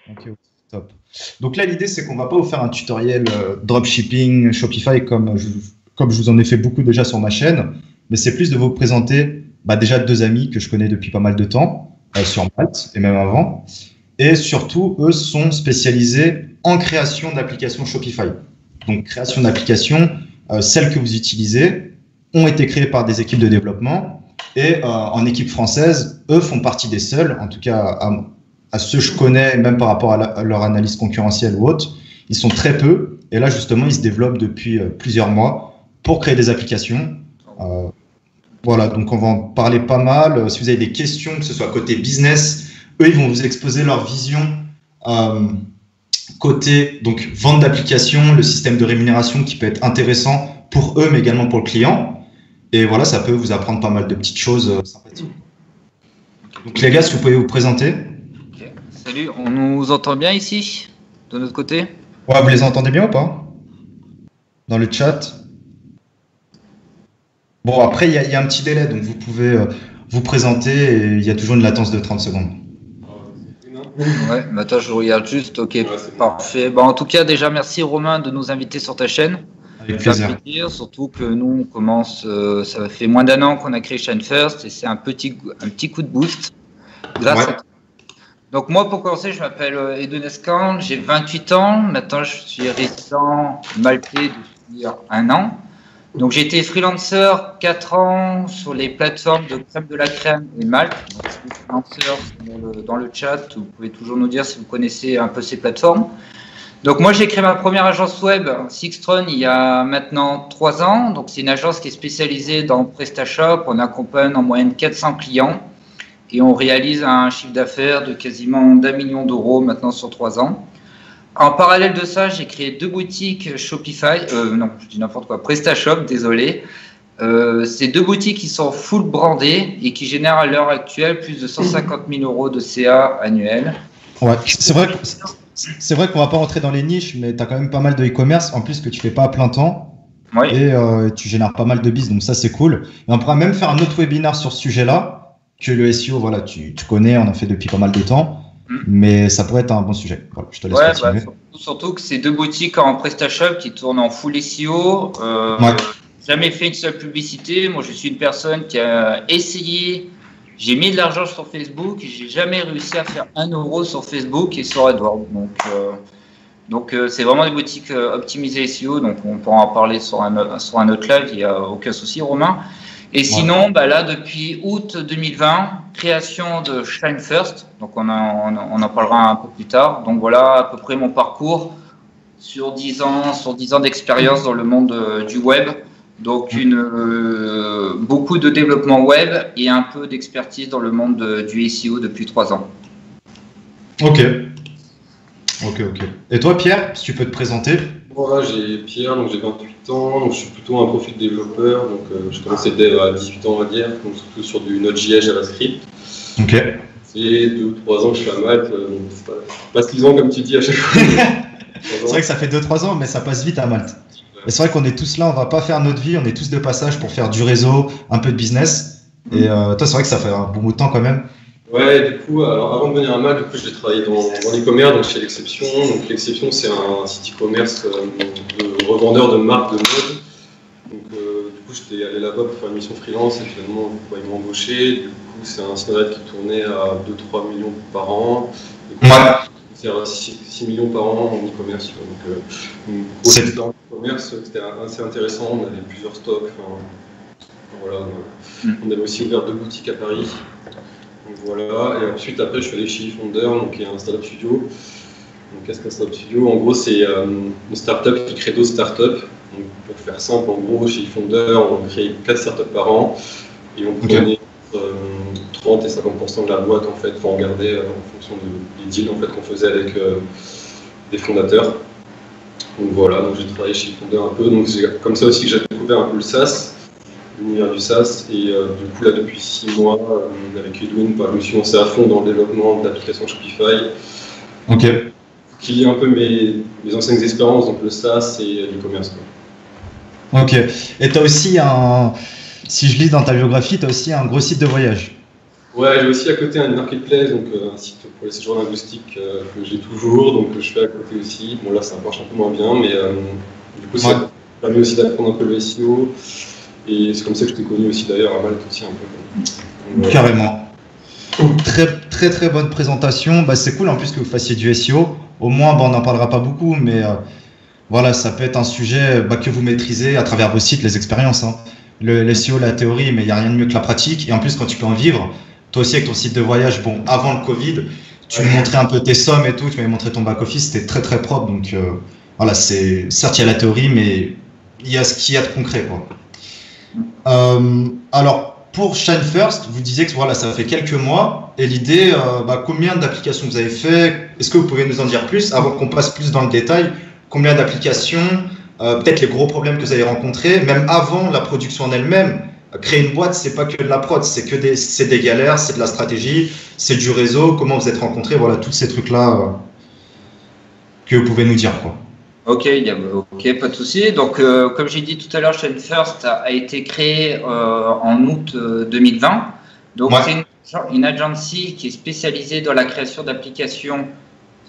Ok, ok, top. Donc là, l'idée, c'est qu'on va pas vous faire un tutoriel dropshipping, Shopify, comme je vous en ai fait beaucoup déjà sur ma chaîne, mais c'est plus de vous présenter déjà deux amis que je connais depuis pas mal de temps, sur Malte et même avant. Et surtout, eux sont spécialisés en création d'applications Shopify. Donc, création d'applications, celles que vous utilisez, ont été créées par des équipes de développement. Et en équipe française, eux font partie des seuls, en tout cas à ceux que je connais, même par rapport à leur analyse concurrentielle ou autre, ils sont très peu. Et là, justement, ils se développent depuis plusieurs mois pour créer des applications. Voilà, donc on va en parler pas mal. Si vous avez des questions, que ce soit côté business, eux, ils vont vous exposer leur vision côté donc vente d'applications, le système de rémunération qui peut être intéressant pour eux, mais également pour le client. Et voilà, ça peut vous apprendre pas mal de petites choses sympathiques. Donc les gars, si vous pouvez vous présenter. Okay. Salut, on nous entend bien ici, de notre côté? Ouais, vous les entendez bien ou pas? Dans le chat? Bon, après, il y a un petit délai, donc vous pouvez vous présenter et il y a toujours une latence de 30 secondes. Ouais, bah attends, je regarde juste. Ok, parfait. Bah, en tout cas, déjà, merci Romain de nous inviter sur ta chaîne. Avec plaisir. Surtout que nous, on commence, ça fait moins d'un an qu'on a créé Shine First et c'est un petit coup de boost grâce à toi. Donc moi, pour commencer, je m'appelle Edouin Escan, j'ai 28 ans. Maintenant, je suis résident maltais depuis un an. Donc j'ai été freelancer 4 ans sur les plateformes de Crème de la Crème et Malte. Donc, si vous êtes freelancer dans le chat, vous pouvez toujours nous dire si vous connaissez un peu ces plateformes. Donc moi j'ai créé ma première agence web, Sixtron, il y a maintenant 3 ans. Donc c'est une agence qui est spécialisée dans PrestaShop. On accompagne en moyenne 400 clients et on réalise un chiffre d'affaires de quasiment d'1 million d'euros maintenant sur 3 ans. En parallèle de ça, j'ai créé 2 boutiques Shopify, non, je dis n'importe quoi, PrestaShop, désolé. C'est 2 boutiques qui sont full brandées et qui génèrent à l'heure actuelle plus de 150 000 euros de CA annuel. Ouais, c'est vrai qu'on va pas rentrer dans les niches, mais tu as quand même pas mal de e-commerce, en plus que tu fais pas à plein temps. Oui. Et tu génères pas mal de biz, donc ça c'est cool. Et on pourra même faire un autre webinaire sur ce sujet-là, que le SEO, voilà, tu connais, on en fait depuis pas mal de temps. Mais ça pourrait être un bon sujet. Voilà, je te laisse continuer. Surtout que c'est 2 boutiques en PrestaShop qui tournent en full SEO. Jamais fait une seule publicité. Moi, je suis une personne qui a essayé. J'ai mis de l'argent sur Facebook et j'ai jamais réussi à faire 1 euro sur Facebook et sur AdWords. Donc c'est vraiment des boutiques optimisées SEO. Donc, on pourra en parler sur un autre live. Il n'y a aucun souci, Romain. Et sinon, là, depuis août 2020, création de Shine First. Donc, on en parlera un peu plus tard. Donc, voilà à peu près mon parcours sur 10 ans d'expérience dans le monde du web. Donc, beaucoup de développement web et un peu d'expertise dans le monde du SEO depuis 3 ans. Ok. Et toi, Pierre, si tu peux te présenter? Voilà, j'ai Pierre, donc j'ai 28 ans, donc je suis plutôt un profil développeur, donc je commençais dev à 18 ans on va dire, donc surtout sur du Node.js JavaScript. Ok. C'est 2 ou 3 ans que je suis à Malte, donc c'est pas 6 ans comme tu dis à chaque fois. C'est vrai que ça fait 2-3 ans, mais ça passe vite à Malte. Et c'est vrai qu'on est tous là, on va pas faire notre vie, on est tous de passage pour faire du réseau, un peu de business. Et toi, c'est vrai que ça fait un bon bout de temps quand même. Ouais, du coup, alors avant de venir à Malte, du coup, j'ai travaillé dans l'e-commerce, donc chez L'Exception. Donc L'Exception, c'est un site e-commerce de revendeur de marques de mode. Donc du coup, j'étais allé là-bas pour faire une mission freelance et finalement, ils m'ont embauché. Du coup, c'est un site internet qui tournait à 2-3 millions par an. C'est 6 millions par an en e-commerce. Donc, une grosse expérience e-commerce, c'était assez intéressant. On avait plusieurs stocks. Voilà, on avait aussi ouvert 2 boutiques à Paris. Donc voilà, et ensuite après je suis allé chez eFounder, donc qui est un startup studio. Donc qu'est-ce qu'un startup studio? En gros c'est une startup qui crée d'autres startups. Donc pour faire simple, en gros chez eFounder on crée 4 startups par an et on prenait 30 et 50% de la boîte en fait pour en garder en fonction des deals en fait qu'on faisait avec des fondateurs. Donc voilà, donc j'ai travaillé chez eFounder un peu, donc c'est comme ça aussi que j'ai découvert un peu le SaaS. L'univers du SaaS et du coup là depuis 6 mois avec Edwin, je me suis lancé à fond dans le développement d'applications Shopify. Ok. Qui lie un peu mes anciennes expériences, donc le SaaS et l'e-commerce. Ok. Et tu as aussi si je lis dans ta biographie, tu as aussi un gros site de voyage. Ouais, j'ai aussi à côté un marketplace, donc un site pour les séjours linguistiques que j'ai toujours, donc je fais à côté aussi. Bon là ça marche un peu moins bien, mais du coup ça permet aussi d'apprendre un peu le SEO, et c'est comme ça que je t'ai connu aussi d'ailleurs à Malte aussi un peu. Donc, carrément. Très bonne présentation. Bah, c'est cool en plus que vous fassiez du SEO. Au moins, on n'en parlera pas beaucoup, mais voilà, ça peut être un sujet que vous maîtrisez à travers vos sites, les expériences. Hein. Le SEO, la théorie, mais il n'y a rien de mieux que la pratique. Et en plus, quand tu peux en vivre, toi aussi avec ton site de voyage, bon, avant le Covid, tu me montrais un peu tes sommes et tout, tu m'avais montré ton back-office, c'était très propre. Donc voilà, certes, il y a la théorie, mais il y a ce qu'il y a de concret, quoi. Alors, pour Shine First, vous disiez que voilà, ça fait quelques mois, et l'idée, combien d'applications vous avez fait? Est-ce que vous pouvez nous en dire plus avant qu'on passe plus dans le détail? Combien d'applications? Peut-être les gros problèmes que vous avez rencontrés, même avant la production en elle-même. Créer une boîte, c'est pas que de la prod, c'est des galères, c'est de la stratégie, c'est du réseau. Comment vous êtes rencontrés? Voilà, tous ces trucs-là que vous pouvez nous dire, quoi. Ok, pas de souci. Donc, comme j'ai dit tout à l'heure, Shine First a été créé en août 2020. Donc, c'est une agency qui est spécialisée dans la création d'applications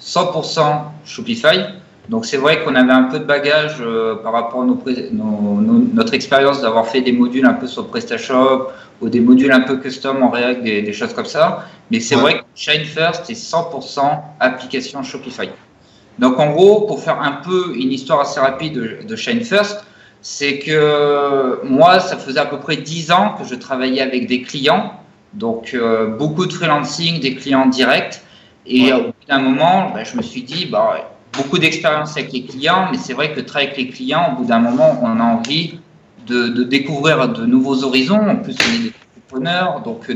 100% Shopify. Donc, c'est vrai qu'on avait un peu de bagage par rapport à notre expérience d'avoir fait des modules un peu sur PrestaShop ou des modules un peu custom en React, des choses comme ça. Mais c'est vrai que Shine First est 100% application Shopify. Donc, en gros, pour faire un peu une histoire assez rapide de Shine First, c'est que moi, ça faisait à peu près 10 ans que je travaillais avec des clients. Donc, beaucoup de freelancing, des clients directs. Et au bout d'un moment, je me suis dit, beaucoup d'expérience avec les clients, mais c'est vrai que travailler avec les clients, au bout d'un moment, on a envie de découvrir de nouveaux horizons. En plus, on est des entrepreneurs, donc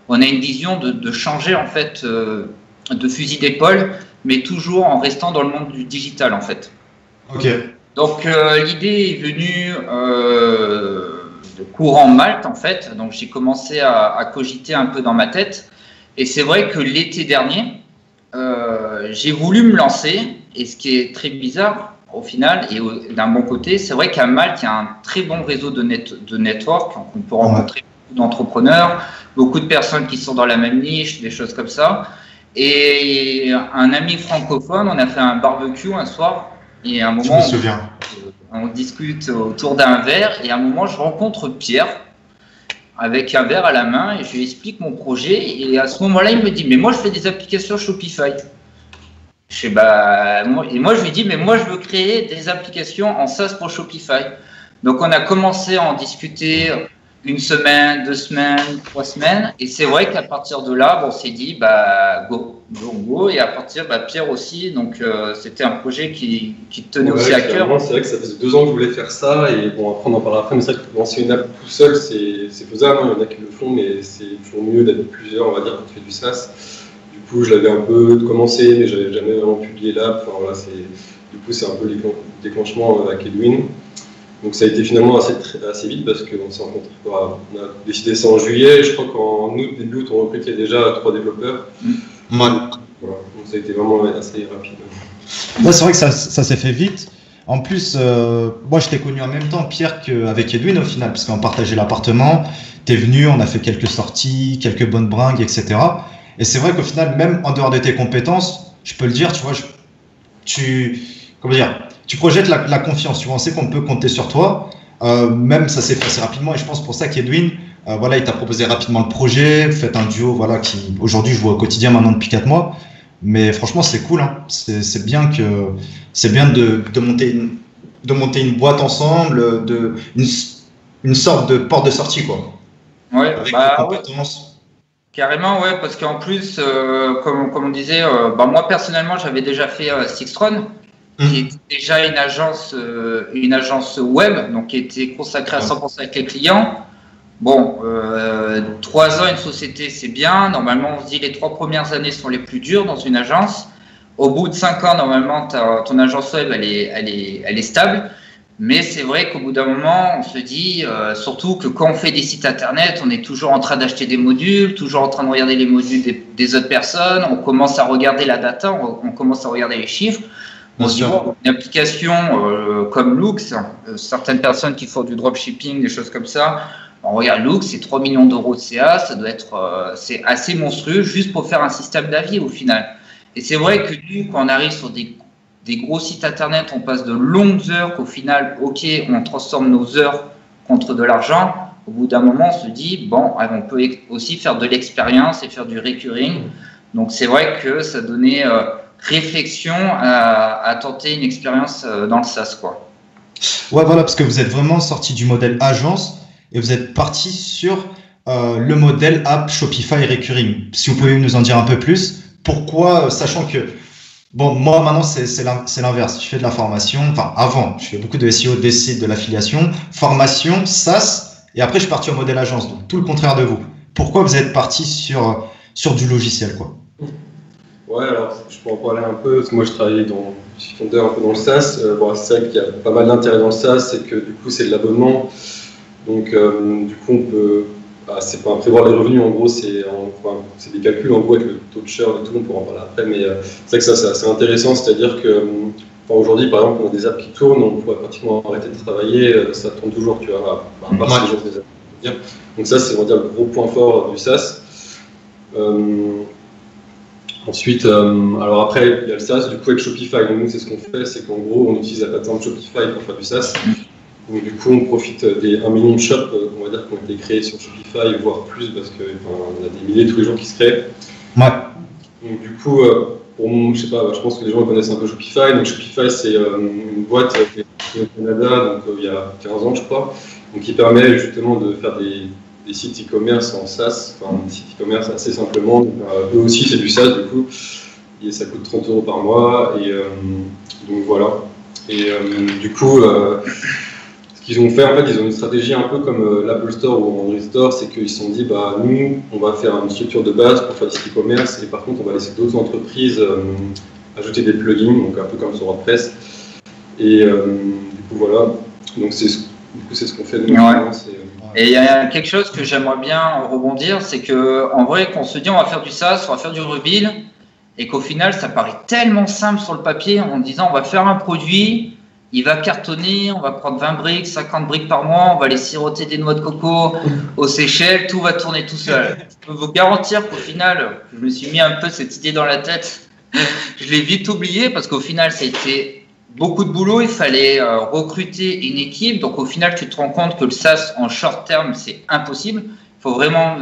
on a une vision de changer en fait de fusil d'épaule, mais toujours en restant dans le monde du digital en fait. Ok. Donc l'idée est venue de courant Malte en fait. Donc j'ai commencé à cogiter un peu dans ma tête, et c'est vrai que l'été dernier, j'ai voulu me lancer. Et ce qui est très bizarre, au final, et d'un bon côté, c'est vrai qu'à Malte, il y a un très bon réseau de network. On peut rencontrer beaucoup d'entrepreneurs, beaucoup de personnes qui sont dans la même niche, des choses comme ça. Et un ami francophone, on a fait un barbecue un soir. Et à un moment, on discute autour d'un verre. Et à un moment, je rencontre Pierre avec un verre à la main et je lui explique mon projet. Et à ce moment-là, il me dit « Mais moi, je fais des applications Shopify. » Je lui dis, mais moi, je veux créer des applications en SaaS pour Shopify. Donc, on a commencé à en discuter 1 semaine, 2 semaines, 3 semaines. Et c'est vrai qu'à partir de là, on s'est dit, go. Et à partir, Pierre aussi. Donc, c'était un projet qui tenait aussi à cœur. C'est vrai que ça faisait 2 ans que je voulais faire ça. Et bon, après, on en parlera après. Mais c'est vrai que lancer une app tout seul, c'est faisable. Il y en a qui le font, mais c'est toujours mieux d'être plusieurs, on va dire, quand tu fais du SaaS. Du coup, je l'avais un peu commencé, mais je n'avais jamais vraiment publié l'app. Enfin, voilà, du coup, c'est un peu le déclenchement avec Edwin. Donc, ça a été finalement assez vite parce qu'on s'est rencontrés. On a décidé ça en juillet. Je crois qu'en août, début août, on recrutait déjà 3 développeurs. Voilà. Donc, ça a été vraiment assez rapide. Ouais, c'est vrai que ça s'est fait vite. En plus, moi, je t'ai connu en même temps, Pierre, qu'avec Edwin au final, parce qu'on partageait l'appartement. Tu es venu, on a fait quelques sorties, quelques bonnes bringues, etc. Et c'est vrai qu'au final, même en dehors de tes compétences, je peux le dire, tu vois, tu projettes la confiance. Tu vois, on sait qu'on peut compter sur toi. Même ça s'est fait assez rapidement. Et je pense pour ça qu'Edwin, il t'a proposé rapidement le projet. Vous faites un duo, qui aujourd'hui je vois au quotidien maintenant depuis 4 mois. Mais franchement, c'est cool. Hein. C'est bien de monter une boîte ensemble, une sorte de porte de sortie, quoi. Ouais, avec des compétences. Ouais. Carrément, ouais, parce qu'en plus, comme on disait, moi personnellement, j'avais déjà fait Sixtron, qui était déjà une agence web, donc qui était consacrée à 100% avec les clients. Bon, 3 ans une société, c'est bien. Normalement, on se dit les 3 premières années sont les plus dures dans une agence. Au bout de 5 ans, normalement, ton agence web, elle est stable. Mais c'est vrai qu'au bout d'un moment, on se dit, surtout que quand on fait des sites internet, on est toujours en train d'acheter des modules, toujours en train de regarder les modules des autres personnes, on commence à regarder la data, on commence à regarder les chiffres. On se dit, une application comme Lux, certaines personnes qui font du dropshipping, des choses comme ça, On regarde Loox, c'est 3 millions d'euros de CA, ça doit être, c'est assez monstrueux juste pour faire un système d'avis au final. Et c'est vrai que nous, quand on arrive sur des gros sites internet, on passe de longues heures qu'au final, ok, on transforme nos heures contre de l'argent. Au bout d'un moment, on se dit, bon, on peut aussi faire de l'expérience et faire du recurring. Donc c'est vrai que ça donnait réflexion à tenter une expérience dans le SaaS, quoi. Ouais, voilà, parce que vous êtes vraiment sorti du modèle agence et vous êtes parti sur le modèle app Shopify recurring. Si vous pouvez nous en dire un peu plus, pourquoi, sachant que, bon, moi maintenant c'est l'inverse, je fais de la formation, enfin avant, je fais beaucoup de SEO, des sites, de l'affiliation, formation, SaaS, et après je suis parti au modèle agence, donc tout le contraire de vous. Pourquoi vous êtes parti sur du logiciel, quoi? Ouais, alors je peux en parler un peu, parce que moi je suis fondeur un peu dans le SaaS. Bon, c'est vrai qu'il y a pas mal d'intérêt dans le SaaS, c'est que du coup c'est de l'abonnement, donc du coup on peut, c'est pas prévoir les revenus, en gros c'est des calculs en gros avec le taux de churn et tout, on pourra en parler après, mais c'est vrai que ça c'est assez intéressant, c'est-à-dire que aujourd'hui par exemple on a des apps qui tournent, on pourrait pratiquement arrêter de travailler, ça tourne toujours, tu vois, à part si les gens des apps. Donc ça c'est on va dire le gros point fort du SaaS. Ensuite, alors après, il y a le SaaS, du coup avec Shopify. Donc nous, c'est ce qu'on fait, c'est qu'en gros, on utilise la plateforme Shopify pour faire du SaaS. Donc du coup, on profite des 1 million de shops, on va dire, qui ont été créés sur Shopify, voire plus, parce qu'on a des milliers tous les jours qui se créent. Ouais. Donc du coup, je sais pas, je pense que les gens connaissent un peu Shopify. Donc Shopify, c'est une boîte qui est créée au Canada, donc il y a 15 ans, je crois, donc qui permet justement de faire des sites e-commerce en SaaS, enfin des sites e-commerce assez simplement. Donc, eux aussi, c'est du SaaS du coup, et ça coûte 30 € par mois, et donc voilà. Et du coup, ce qu'ils ont fait, en fait, ils ont une stratégie un peu comme l'Apple Store ou Android Store, c'est qu'ils se sont dit, bah nous, on va faire une structure de base pour faire du site e-commerce, et par contre, on va laisser d'autres entreprises ajouter des plugins, donc un peu comme sur WordPress. Et du coup, voilà. Donc c'est ce qu'on fait nous. Ouais. Et il y a quelque chose que j'aimerais bien rebondir, c'est que en vrai, quand on se dit on va faire du SaaS, on va faire du rebuild, et qu'au final, ça paraît tellement simple sur le papier en disant on va faire un produit, il va cartonner, on va prendre 20 briques, 50 briques par mois, on va les siroter des noix de coco aux Seychelles, tout va tourner tout seul. Je peux vous garantir qu'au final, je me suis mis un peu cette idée dans la tête, je l'ai vite oublié parce qu'au final, ça a été beaucoup de boulot, il fallait recruter une équipe. Donc au final, tu te rends compte que le SaaS en short terme, c'est impossible. Il faut vraiment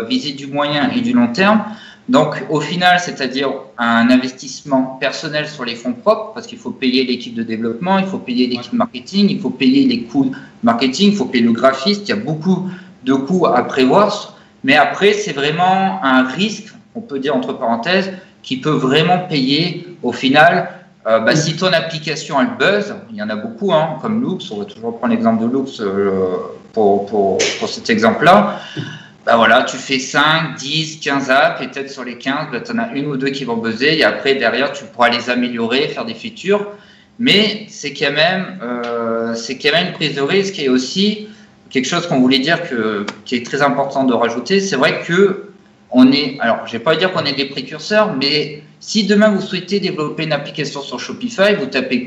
viser du moyen et du long terme. Donc au final, c'est-à-dire un investissement personnel sur les fonds propres, parce qu'il faut payer l'équipe de développement, il faut payer l'équipe marketing, il faut payer les coûts marketing, il faut payer le graphiste. Il y a beaucoup de coûts à prévoir. Mais après, c'est vraiment un risque, on peut dire entre parenthèses, qui peut vraiment payer au final. Si ton application elle buzz, il y en a beaucoup, hein, comme Loox, on va toujours prendre l'exemple de Loox pour cet exemple-là. Voilà, tu fais 5, 10, 15 apps et peut-être sur les 15, tu en as une ou deux qui vont buzzer et après derrière tu pourras les améliorer, faire des features. Mais c'est quand même une prise de risque et aussi quelque chose qu'on voulait dire qui est très important de rajouter. C'est vrai que alors je vais pas dire qu'on est des précurseurs, mais si demain vous souhaitez développer une application sur Shopify, vous tapez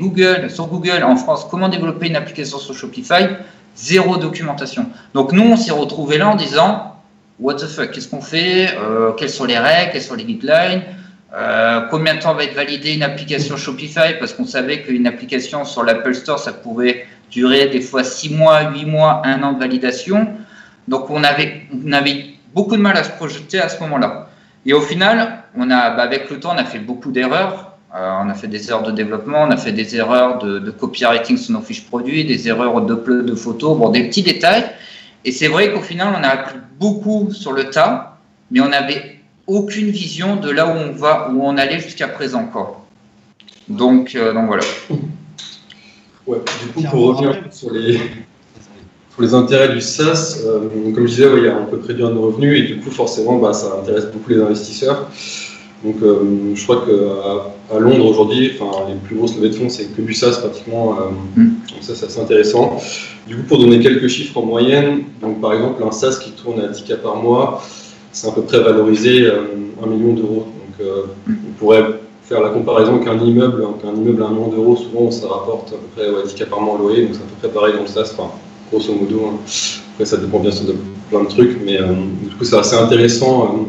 sur Google en France, comment développer une application sur Shopify, zéro documentation. Donc nous, on s'est retrouvés là en disant, what the fuck, qu'est-ce qu'on fait, quelles sont les règles, quelles sont les guidelines, combien de temps va être validée une application Shopify, parce qu'on savait qu'une application sur l'Apple Store, ça pouvait durer des fois 6 mois, 8 mois, 1 an de validation. Donc on avait beaucoup de mal à se projeter à ce moment-là. Et au final, avec le temps, on a fait beaucoup d'erreurs. On a fait des erreurs de développement, on a fait des erreurs de copywriting sur nos fiches produits, des erreurs d'upload de photos, des petits détails. Et c'est vrai qu'au final, on a appris beaucoup sur le tas, mais on n'avait aucune vision de là où on allait jusqu'à présent, quoi. Donc voilà. Ouais, du coup, pour revenir sur les intérêts du SaaS, comme je disais, on peut réduire nos revenus et du coup, forcément, ça intéresse beaucoup les investisseurs. Donc, je crois qu'à Londres aujourd'hui, les plus grosses levées de fonds, c'est que du SaaS pratiquement. Donc ça, c'est assez intéressant. Du coup, pour donner quelques chiffres en moyenne, donc par exemple, un SaaS qui tourne à 10K par mois, c'est à peu près valorisé 1 million d'euros. Donc, on pourrait faire la comparaison qu'un immeuble à 1 million d'euros, souvent, ça rapporte à peu près 10K par mois en loyer. Donc, c'est à peu près pareil dans le SaaS. grosso modo. Hein. Après, ça dépend bien sûr de plein de trucs, mais du coup, c'est assez intéressant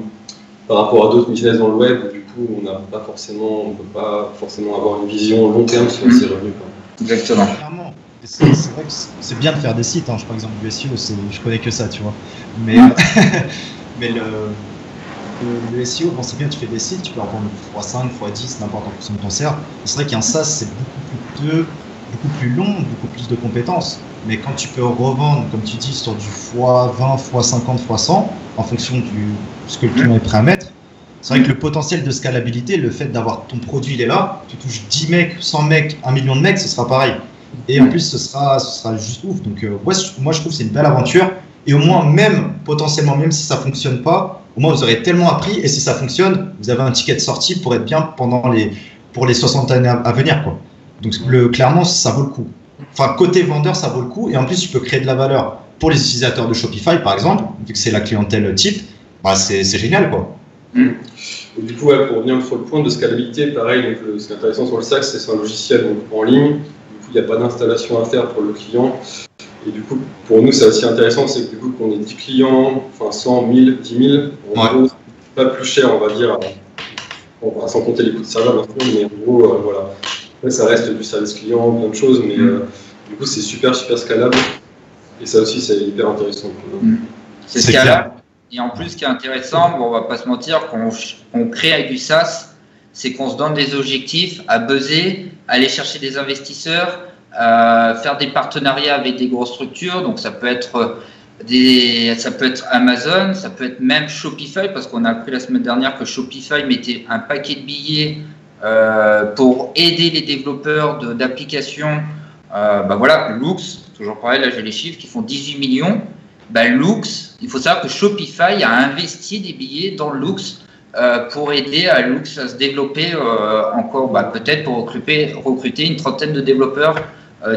par rapport à d'autres business dans le web. Du coup, on peut pas forcément avoir une vision long terme sur ses revenus. Quoi. Exactement. Clairement. C'est vrai que c'est bien de faire des sites. Hein. Par exemple, du SEO, je connais que ça, tu vois. Mais, mais le SEO, bon, c'est bien, tu fais des sites, tu peux en prendre x5, x10, n'importe en fonction de ton serve. C'est vrai qu'un SaaS, c'est beaucoup plus long, beaucoup plus de compétences. Mais quand tu peux revendre, comme tu dis, sur du x20, x50, x100, en fonction de ce que le client est prêt à mettre, c'est vrai que le potentiel de scalabilité, le fait d'avoir ton produit, il est là, tu touches 10 mecs, 100 mecs, 1 million de mecs, ce sera pareil. Et en plus, ce sera juste ouf. Donc, ouais, moi, je trouve que c'est une belle aventure. Et au moins, potentiellement, même si ça fonctionne pas, au moins, vous aurez tellement appris. Et si ça fonctionne, vous avez un ticket de sortie pour être bien pour les 60 années à venir, quoi. Donc, clairement, ça vaut le coup. Enfin, côté vendeur, ça vaut le coup. Et en plus, tu peux créer de la valeur pour les utilisateurs de Shopify, par exemple, vu que c'est la clientèle type. Bah, c'est génial, quoi. Et du coup, ouais, pour revenir sur le point de scalabilité, pareil, donc, ce qui est intéressant sur le SaaS, c'est un logiciel donc, en ligne. Il n'y a pas d'installation à faire pour le client. Et du coup, pour nous, c'est aussi intéressant, c'est que du coup, qu'on ait 10 clients, enfin 100, 1000, 10 000, en gros, c'est pas plus cher, on va dire, sans compter les coûts de serveur, maintenant, mais en gros, voilà. Après, ça reste du service client, plein de choses, mais du coup, c'est super scalable. Et ça aussi, c'est hyper intéressant. C'est scalable. Et en plus, ce qui est intéressant, bon, on va pas se mentir, qu'on crée avec du SaaS, c'est qu'on se donne des objectifs à buzzer, aller chercher des investisseurs, faire des partenariats avec des grosses structures. Donc ça peut être Amazon, ça peut être même Shopify, parce qu'on a appris la semaine dernière que Shopify mettait un paquet de billets pour aider les développeurs d'applications. Voilà, Lux, toujours pareil, là j'ai les chiffres qui font 18 millions. Lux, il faut savoir que Shopify a investi des billets dans Lux pour aider à Lux à se développer encore, peut-être pour recruter une trentaine de développeurs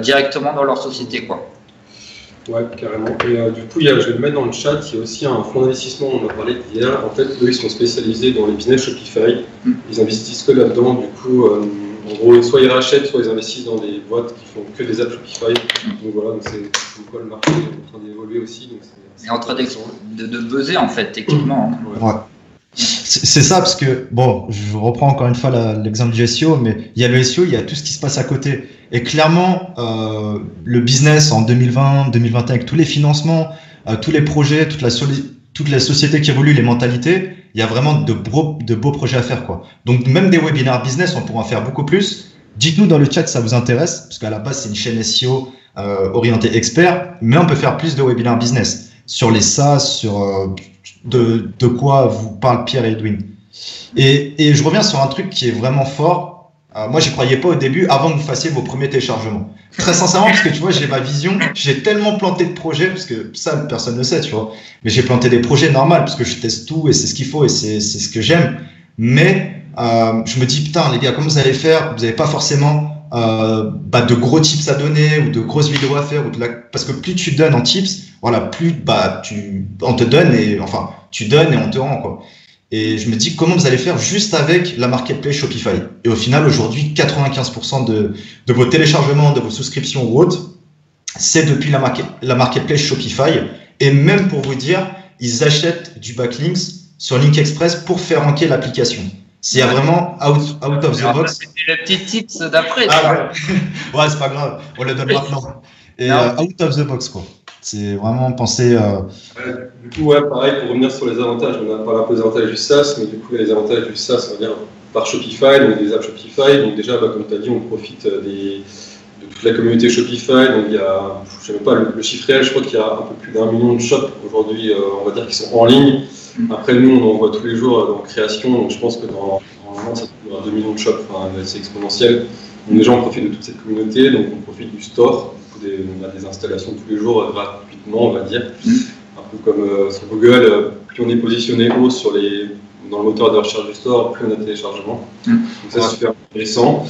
directement dans leur société, quoi. Ouais, carrément. Et du coup, je vais le mettre dans le chat, il y a aussi un fonds d'investissement, on en a parlé hier. En fait, eux, ils sont spécialisés dans les business Shopify. Ils investissent que là-dedans. Du coup, en gros, soit ils rachètent, soit ils investissent dans des boîtes qui font que des apps Shopify. Donc voilà, donc c'est quoi le marché est en train d'évoluer aussi. Donc c'est en train de buzzer, en fait, techniquement. Ouais. C'est ça, parce que, bon, je reprends encore une fois l'exemple du SEO, mais il y a le SEO, il y a tout ce qui se passe à côté. Et clairement, le business en 2020, 2021, avec tous les financements, tous les projets, toute la société qui évolue, les mentalités, il y a vraiment de beaux projets à faire, quoi. Donc, même des webinaires business, on pourra en faire beaucoup plus. Dites-nous dans le chat si ça vous intéresse, parce qu'à la base, c'est une chaîne SEO orientée expert, mais on peut faire plus de webinaires business sur les SaaS, sur de quoi vous parle Pierre et Edwin. Et je reviens sur un truc qui est vraiment fort. Moi, j'y croyais pas au début, avant que vous fassiez vos premiers téléchargements. Très sincèrement, parce que tu vois, j'ai ma vision, j'ai tellement planté de projets, parce que ça, personne ne sait, tu vois. Mais j'ai planté des projets normaux, parce que je teste tout, et c'est ce qu'il faut, et c'est ce que j'aime. Mais je me dis, putain, les gars, comment vous allez faire? Vous n'avez pas forcément de gros tips à donner, ou de grosses vidéos à faire, parce que plus tu donnes en tips, voilà, plus on te donne, et enfin, tu donnes et on te rend, quoi. Et je me dis, comment vous allez faire juste avec la marketplace Shopify? Et au final, aujourd'hui, 95% de vos téléchargements, de vos souscriptions ou autres, c'est depuis la marketplace Shopify. Et même pour vous dire, ils achètent du backlinks sur Link Express pour faire ranker l'application. S'il y a vraiment out of the box. C'est le petit tips d'après. Ouais, c'est pas grave. On le donne maintenant. Et out of the box, quoi. C'est vraiment penser. Du coup, ouais, pareil, pour revenir sur les avantages, on a parlé un peu des avantages du SaaS, mais du coup, il y a les avantages du SaaS, on va dire, par Shopify, donc des apps Shopify. Donc, déjà, comme tu as dit, on profite de toute la communauté Shopify. Donc, il y a, je ne sais même pas le chiffre réel, je crois qu'il y a un peu plus d'1 million de shops aujourd'hui, on va dire, qui sont en ligne. Après, nous, on en voit tous les jours en création, donc je pense que dans un an, ça sera 2 millions de shops, enfin, c'est exponentiel. Donc, déjà, on profite de toute cette communauté, donc on profite du store. On a des installations tous les jours gratuitement, on va dire. Un peu comme sur Google, plus on est positionné haut dans le moteur de recherche du store, plus on a de téléchargements. Donc ça, c'est super intéressant.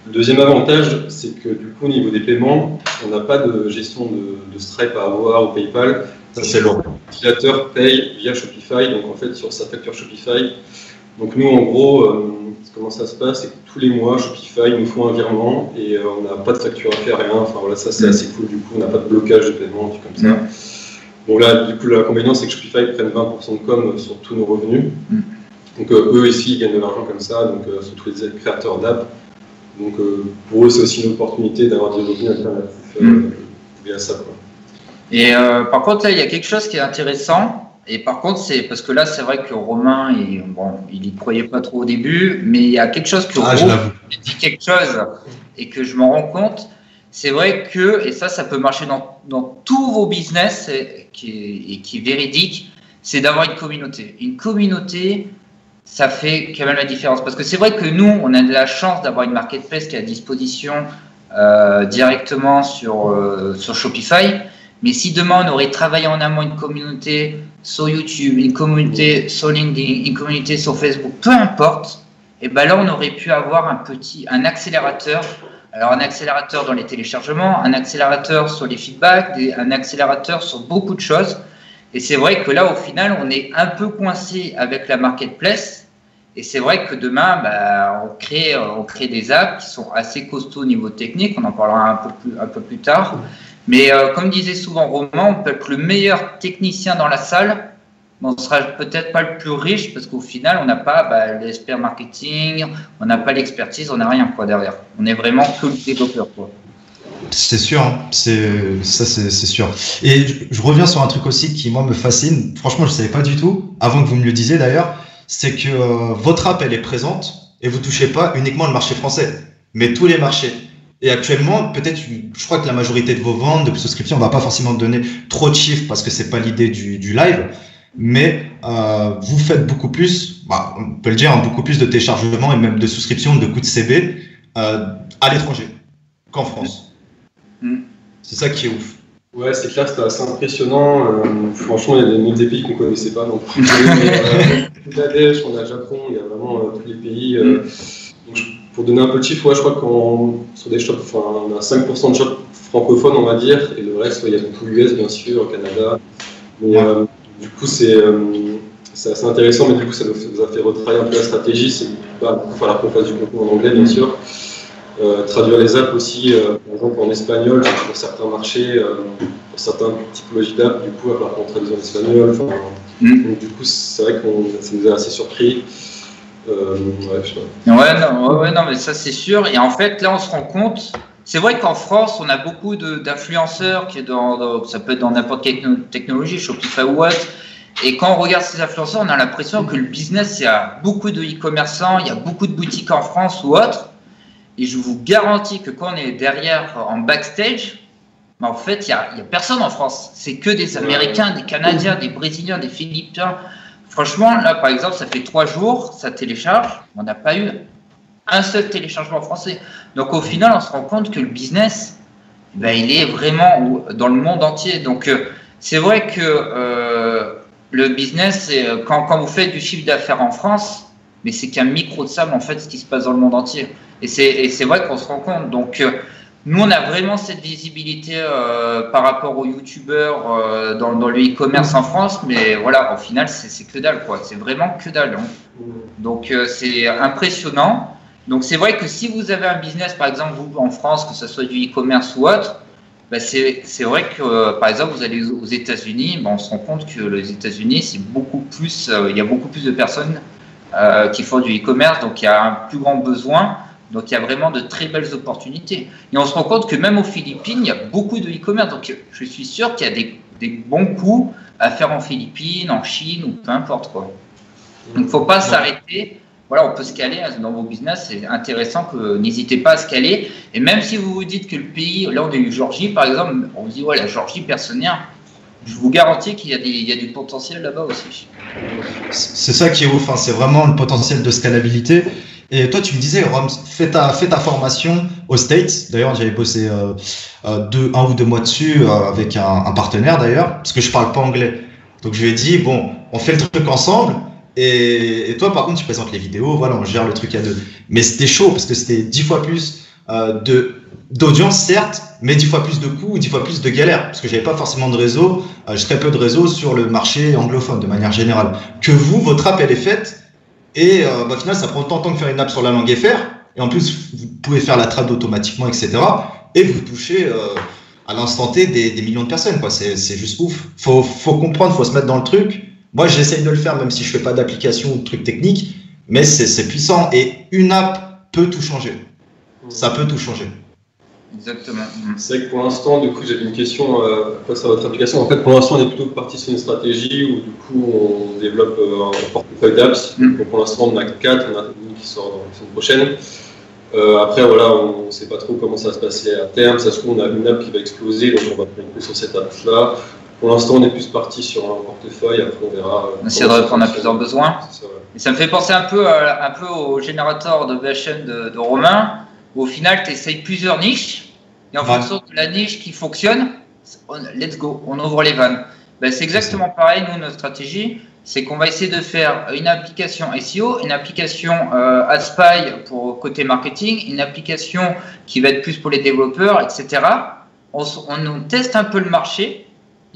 Le deuxième avantage, c'est que du coup, au niveau des paiements, on n'a pas de gestion de Stripe à avoir ou PayPal. Ça, c'est lourd. L'utilisateur paye via Shopify, donc en fait sur sa facture Shopify. Donc nous, en gros, comment ça se passe, c'est que tous les mois, Shopify nous font un virement et on n'a pas de facture à faire, rien. Enfin voilà, ça c'est assez cool, du coup, on n'a pas de blocage de paiement, tout comme ça. Bon là, du coup, l'inconvénient, c'est que Shopify prenne 20% de com sur tous nos revenus. Donc eux ici, ils gagnent de l'argent comme ça, donc surtout les créateurs d'app. Donc pour eux, c'est aussi une opportunité d'avoir des revenus alternatifs via ça, quoi. Et par contre, là, il y a quelque chose qui est intéressant. Et par contre, c'est parce que là, c'est vrai que Romain, il y croyait pas trop au début, mais il y a quelque chose que Romain dit quelque chose et que je m'en rends compte. C'est vrai que, et ça peut marcher dans tous vos business et qui est véridique, c'est d'avoir une communauté. Une communauté, ça fait quand même la différence. Parce que c'est vrai que nous, on a de la chance d'avoir une marketplace qui est à disposition directement sur Shopify. Mais si demain, on aurait travaillé en amont une communauté sur YouTube, une communauté sur LinkedIn, une communauté sur Facebook, peu importe, et ben là, on aurait pu avoir un accélérateur. Alors, un accélérateur dans les téléchargements, un accélérateur sur les feedbacks, un accélérateur sur beaucoup de choses. Et c'est vrai que là, au final, on est un peu coincé avec la marketplace. Et c'est vrai que demain, on crée des apps qui sont assez costauds au niveau technique. On en parlera un peu plus tard. Mais comme disait souvent Romain, on peut être le meilleur technicien dans la salle, mais on ne sera peut-être pas le plus riche parce qu'au final, on n'a pas l'expert marketing, on n'a pas l'expertise, on n'a rien derrière. On est vraiment que le développeur, quoi. C'est sûr, hein. C'est sûr. Et je reviens sur un truc aussi qui, moi, me fascine. Franchement, je ne savais pas du tout, avant que vous me le disiez d'ailleurs, c'est que votre app, elle est présente et vous ne touchez pas uniquement le marché français, mais tous les marchés. Et actuellement, peut-être, je crois que la majorité de vos ventes, de souscriptions, on va pas forcément donner trop de chiffres parce que c'est pas l'idée du live, mais vous faites beaucoup plus, on peut le dire, beaucoup plus de téléchargements et même de souscriptions, de coûts de CB à l'étranger qu'en France. C'est ça qui est ouf. Ouais, c'est clair, c'était assez impressionnant. Franchement, il y a des pays qu'on connaissait pas. Donc, Bangladesh, on a le Japon, il y a vraiment tous les pays. Pour donner un peu de chiffre, je crois qu'on sur des shops, on a 5% de shops francophones, on va dire, et le reste, il y a beaucoup l'US, bien sûr, au Canada. Mais du coup, c'est assez intéressant, mais du coup, ça nous a fait retravailler un peu la stratégie. C'est falloir qu'on fasse du contenu en anglais, bien sûr. Traduire les apps aussi, par exemple en espagnol, pour certains marchés, pour certaines typologies d'apps, du coup, à part qu'on traduise en espagnol. Donc, du coup, c'est vrai que ça nous a assez surpris. Non, mais ça c'est sûr. Et en fait, là, on se rend compte. C'est vrai qu'en France, on a beaucoup d'influenceurs qui est ça peut être dans n'importe quelle technologie, Shopify ou autre. Et quand on regarde ces influenceurs, on a l'impression que le business, il y a beaucoup de e-commerçants, il y a beaucoup de boutiques en France ou autre. Et je vous garantis que quand on est derrière en backstage, en fait, il y a personne en France. C'est que des Américains, des Canadiens, des Brésiliens, des Philippins. Franchement, là, par exemple, ça fait 3 jours, ça télécharge. On n'a pas eu un seul téléchargement français. Donc, au final, on se rend compte que le business, il est vraiment dans le monde entier. Donc, c'est vrai que le business, quand vous faites du chiffre d'affaires en France, mais c'est qu'un micro de sable, en fait, ce qui se passe dans le monde entier. Et c'est vrai qu'on se rend compte. Donc, nous, on a vraiment cette visibilité par rapport aux youtubeurs dans le e-commerce en France, mais voilà, au final, c'est que dalle, quoi. C'est vraiment que dalle. Hein. Donc, c'est impressionnant. Donc, c'est vrai que si vous avez un business, par exemple, vous, en France, que ce soit du e-commerce ou autre, c'est vrai que, par exemple, vous allez aux États-Unis, on se rend compte que les États-Unis, c'est beaucoup plus, il y a beaucoup plus de personnes qui font du e-commerce, donc il y a un plus grand besoin. Donc, il y a vraiment de très belles opportunités. Et on se rend compte que même aux Philippines, il y a beaucoup de e-commerce. Donc, je suis sûr qu'il y a des bons coups à faire en Philippines, en Chine ou peu importe, quoi. Donc, il ne faut pas s'arrêter. Voilà, on peut se caler dans vos business. C'est intéressant que n'hésitez pas à se caler. Et même si vous vous dites que le pays, là, on a eu Géorgie, par exemple, on vous dit, ouais, la Géorgie, personne n'y a. Je vous garantis qu'il y a du potentiel là-bas aussi. C'est ça qui est ouf, hein. C'est vraiment le potentiel de scalabilité. Et toi, tu me disais, Rome, fais ta formation aux States. D'ailleurs, j'avais bossé 1 ou 2 mois dessus avec un partenaire d'ailleurs, parce que je parle pas anglais. Donc, je lui ai dit, bon, on fait le truc ensemble. Et toi, par contre, tu présentes les vidéos. Voilà, on gère le truc à 2. Mais c'était chaud parce que c'était 10 fois plus d'audience, certes, mais 10 fois plus de coûts, 10 fois plus de galères. Parce que j'avais pas forcément de réseau. J'ai très peu de réseau sur le marché anglophone de manière générale. Que vous, votre app, elle est faite. Et au final, ça prend autant de temps que faire une app sur la langue FR. Et en plus, vous pouvez faire la trad automatiquement, etc. Et vous touchez à l'instant T des millions de personnes, quoi. C'est juste ouf. Faut comprendre, faut se mettre dans le truc. Moi, j'essaye de le faire, même si je fais pas d'application ou de trucs techniques. Mais c'est puissant. Et une app peut tout changer. Ça peut tout changer. Exactement. C'est vrai que pour l'instant, du coup, j'avais une question face à votre application. En fait, pour l'instant, on est plutôt parti sur une stratégie où, du coup, on développe un portefeuille d'apps. Donc, pour l'instant, on en a 4, on a une qui sort dans la semaine prochaine. Après, voilà, on ne sait pas trop comment ça va se passer à terme. Ça se trouve, on a une app qui va exploser, donc on va faire plus sur cette app-là. Pour l'instant, on est plus parti sur un portefeuille. Après, on verra. On essaiera de répondre à plusieurs besoins. Ça, ouais. Et ça me fait penser un peu au générateur de VHN de Romain, où au final, tu essayes plusieurs niches, et en fonction de la niche qui fonctionne, let's go, on ouvre les vannes. Ben, c'est exactement pareil, nous, notre stratégie, c'est qu'on va essayer de faire une application SEO, une application AdSpy pour côté marketing, une application qui va être plus pour les développeurs, etc. On teste un peu le marché,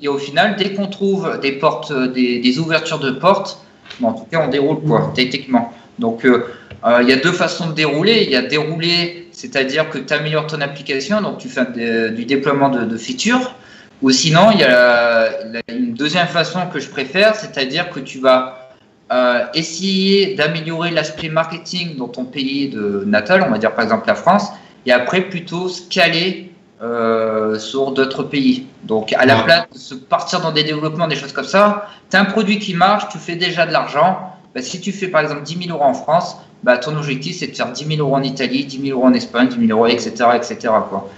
et au final, dès qu'on trouve des portes, des ouvertures de portes, bon, en tout cas, on déroule quoi, techniquement. Donc, il y a deux façons de dérouler. Il y a dérouler, c'est-à-dire que tu améliores ton application, donc tu fais du déploiement de features. Ou sinon, il y a une deuxième façon que je préfère, c'est-à-dire que tu vas essayer d'améliorer l'aspect marketing dans ton pays de natal, on va dire par exemple la France, et après plutôt scaler sur d'autres pays. Donc, à la place de se partir dans des développements, des choses comme ça, tu as un produit qui marche, tu fais déjà de l'argent. Bah, si tu fais par exemple 10 000 € en France, bah, ton objectif c'est de faire 10 000 € en Italie, 10 000 € en Espagne, 10 000 €, etc. quoi.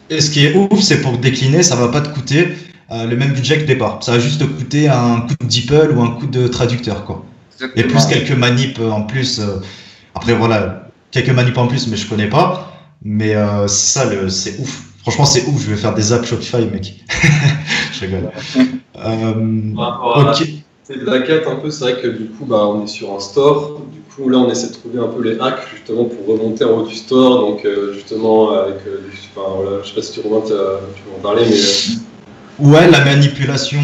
Et ce qui est ouf, c'est pour décliner, ça va pas te coûter le même budget que départ. Ça va juste te coûter un coup de DeepL ou un coup de traducteur, quoi. Exactement. Et plus quelques manips en plus. Après, voilà, quelques manips en plus, mais je connais pas. Mais ça, c'est ouf. Franchement, c'est ouf. Je vais faire des apps Shopify, mec. Je rigole. Ok. C'est de la quête un peu. C'est vrai que du coup, bah, on est sur un store. Du coup, là, on essaie de trouver un peu les hacks justement pour remonter en haut du store. Donc, justement, avec voilà, je sais pas si tu remontes, tu vas en parler, mais. Ouais, la manipulation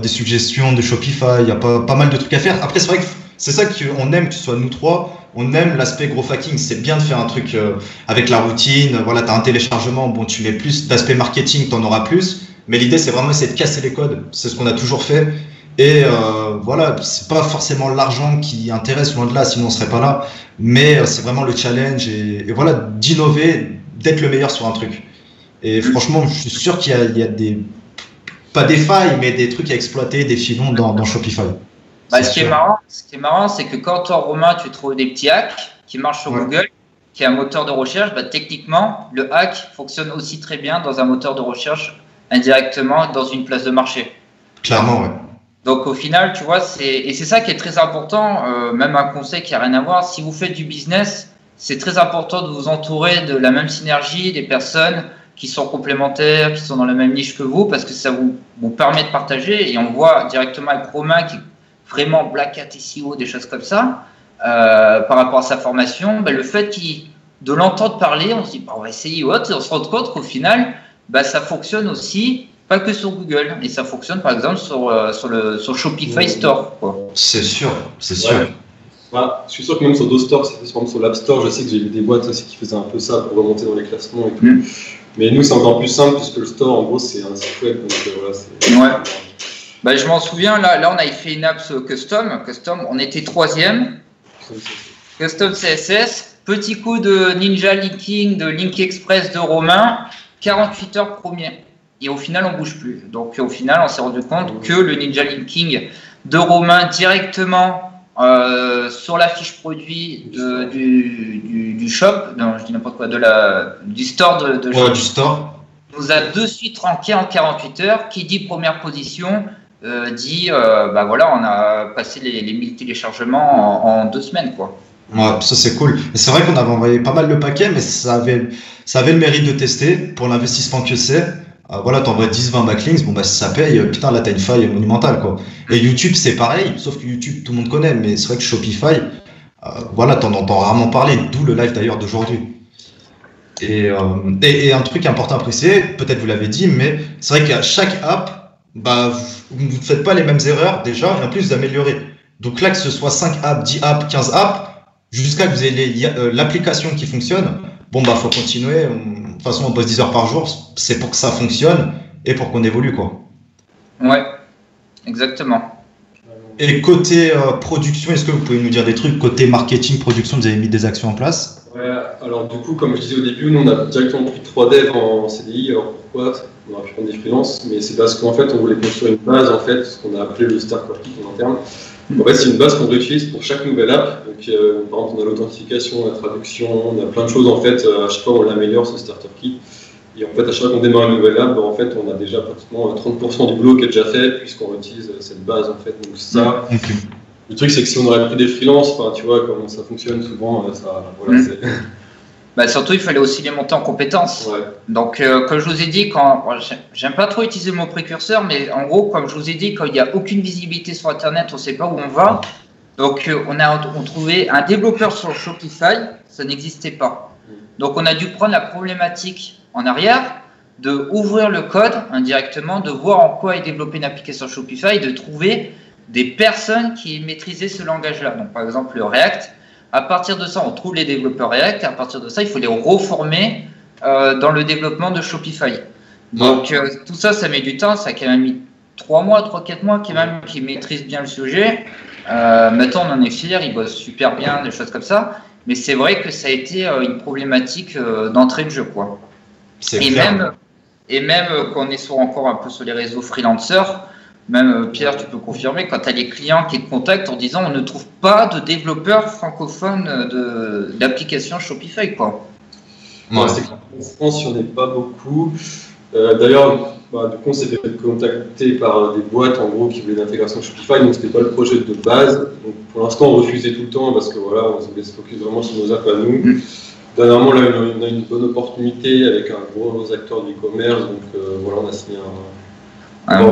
des suggestions de Shopify, il y a pas mal de trucs à faire. Après, c'est vrai que c'est ça qu'on aime, que ce soit nous trois, on aime l'aspect gros hacking. C'est bien de faire un truc avec la routine. Voilà, tu as un téléchargement, bon, tu mets plus d'aspect marketing, tu en auras plus. Mais l'idée, c'est vraiment essayer de casser les codes. C'est ce qu'on a toujours fait. Et voilà, c'est pas forcément l'argent qui intéresse, loin de là, sinon on serait pas là. Mais c'est vraiment le challenge et voilà, d'innover, d'être le meilleur sur un truc. Et franchement, je suis sûr qu'il y a des, pas des failles, mais des trucs à exploiter, des filons dans Shopify. Bah, ce qui est marrant, c'est que quand toi, Romain, tu trouves des petits hacks qui marchent sur Google, qui est un moteur de recherche, bah, techniquement, le hack fonctionne aussi très bien dans un moteur de recherche indirectement dans une place de marché. Clairement, ouais. Donc au final, tu vois, c'est ça qui est très important, même un conseil qui n'a rien à voir. Si vous faites du business, c'est très important de vous entourer de la même synergie, des personnes qui sont complémentaires, qui sont dans la même niche que vous, parce que ça vous permet de partager. Et on voit directement avec Romain qui est vraiment Black Hat SEO, des choses comme ça, par rapport à sa formation, ben, le fait de l'entendre parler, on se dit bah, on va essayer autre, et on se rend compte qu'au final, bah, ça fonctionne aussi. Pas que sur Google, et ça fonctionne par exemple sur Shopify Store. C'est sûr, c'est sûr. Ouais. Bah, je suis sûr que même sur d'autres stores, par exemple sur l'App Store, je sais que j'ai vu des boîtes aussi qui faisaient un peu ça pour remonter dans les classements et tout. Mais nous, c'est encore plus simple puisque le store, en gros, c'est un site web. Donc voilà, Bah, je m'en souviens, là, on avait fait une app custom, on était 3e. Custom CSS, petit coup de Ninja Linking, de Link Express de Romain, 48 heures premier. Et au final, on ne bouge plus. Donc, au final, on s'est rendu compte que le Ninja Linking de Romain directement sur la fiche produit du shop, non, je dis n'importe quoi, du store de shop, du store, nous a de suite ranké en 48 heures. Qui dit première position dit, bah voilà, on a passé les 1000 téléchargements en 2 semaines, quoi. Ouais, ça c'est cool. Et c'est vrai qu'on avait envoyé pas mal le paquet, mais ça avait le mérite de tester pour l'investissement que c'est. Voilà, t'envoies 10-20 backlinks, bon bah si ça paye, putain là t'as une faille monumentale quoi. Et YouTube c'est pareil, sauf que YouTube tout le monde connaît, mais c'est vrai que Shopify, voilà, t'en entends rarement parler, d'où le live d'ailleurs d'aujourd'hui. Et un truc important à préciser, peut-être vous l'avez dit, mais c'est vrai qu'à chaque app, bah vous ne faites pas les mêmes erreurs déjà, et en plus vous améliorez. Donc là, que ce soit 5 apps, 10 apps, 15 apps, jusqu'à que vous ayez l'application qui fonctionne, bon, bah, faut continuer. De toute façon, on bosse 10 heures par jour, c'est pour que ça fonctionne et pour qu'on évolue, quoi. Ouais, exactement. Et côté production, est-ce que vous pouvez nous dire des trucs? Côté marketing, production, vous avez mis des actions en place? Ouais, alors du coup, comme je disais au début, nous on a directement pris 3 devs en CDI. Alors pourquoi? On aurait pu prendre des freelances, mais c'est parce qu'en fait on voulait construire une base, en fait, ce qu'on a appelé le starter kit en interne. En fait, c'est une base qu'on réutilise pour chaque nouvelle app. Donc, par exemple, on a l'authentification, la traduction, on a plein de choses en fait. À chaque fois, on l'améliore ce starter kit. Et en fait, à chaque fois qu'on démarre une nouvelle app, en fait, on a déjà pratiquement 30% du boulot qui est déjà fait puisqu'on utilise cette base en fait. Donc ça. Okay. Le truc, c'est que si on aurait pris des freelances, tu vois comment ça fonctionne souvent, ça, voilà, Bah, surtout, il fallait aussi les monter en compétences. Ouais. Donc, comme je vous ai dit, j'aime pas trop utiliser le mot précurseur, mais en gros, comme je vous ai dit, quand il n'y a aucune visibilité sur Internet, on ne sait pas où on va. Donc, on trouvait un développeur sur Shopify, ça n'existait pas. Donc, on a dû prendre la problématique en arrière, de ouvrir le code indirectement, de voir en quoi est développée une application Shopify, de trouver des personnes qui maîtrisaient ce langage-là. Donc, par exemple, le React. À partir de ça, on trouve les développeurs React. À partir de ça, il faut les reformer dans le développement de Shopify. Donc, tout ça, ça met du temps. Ça a quand même mis 3 mois, 4 mois qui maîtrisent bien le sujet. Maintenant, on en est fiers. Ils bossent super bien, des choses comme ça. Mais c'est vrai que ça a été une problématique d'entrée de jeu, quoi. Et même quand on est encore un peu sur les réseaux freelancers, même Pierre, tu peux confirmer, quand tu as les clients qui te contactent en disant on ne trouve pas de développeurs francophones d'applications Shopify, quoi. Ouais, c'est clair. En France, il n'y en a pas beaucoup. D'ailleurs, du coup, on s'est fait contacter par des boîtes en gros qui voulaient l'intégration Shopify, donc c'était pas le projet de base. Donc, pour l'instant, on refusait tout le temps parce que voilà, on voulait se focus vraiment sur nos apps à nous. Dernièrement, là, on a une bonne opportunité avec un gros acteur du e-commerce, donc voilà, on a signé un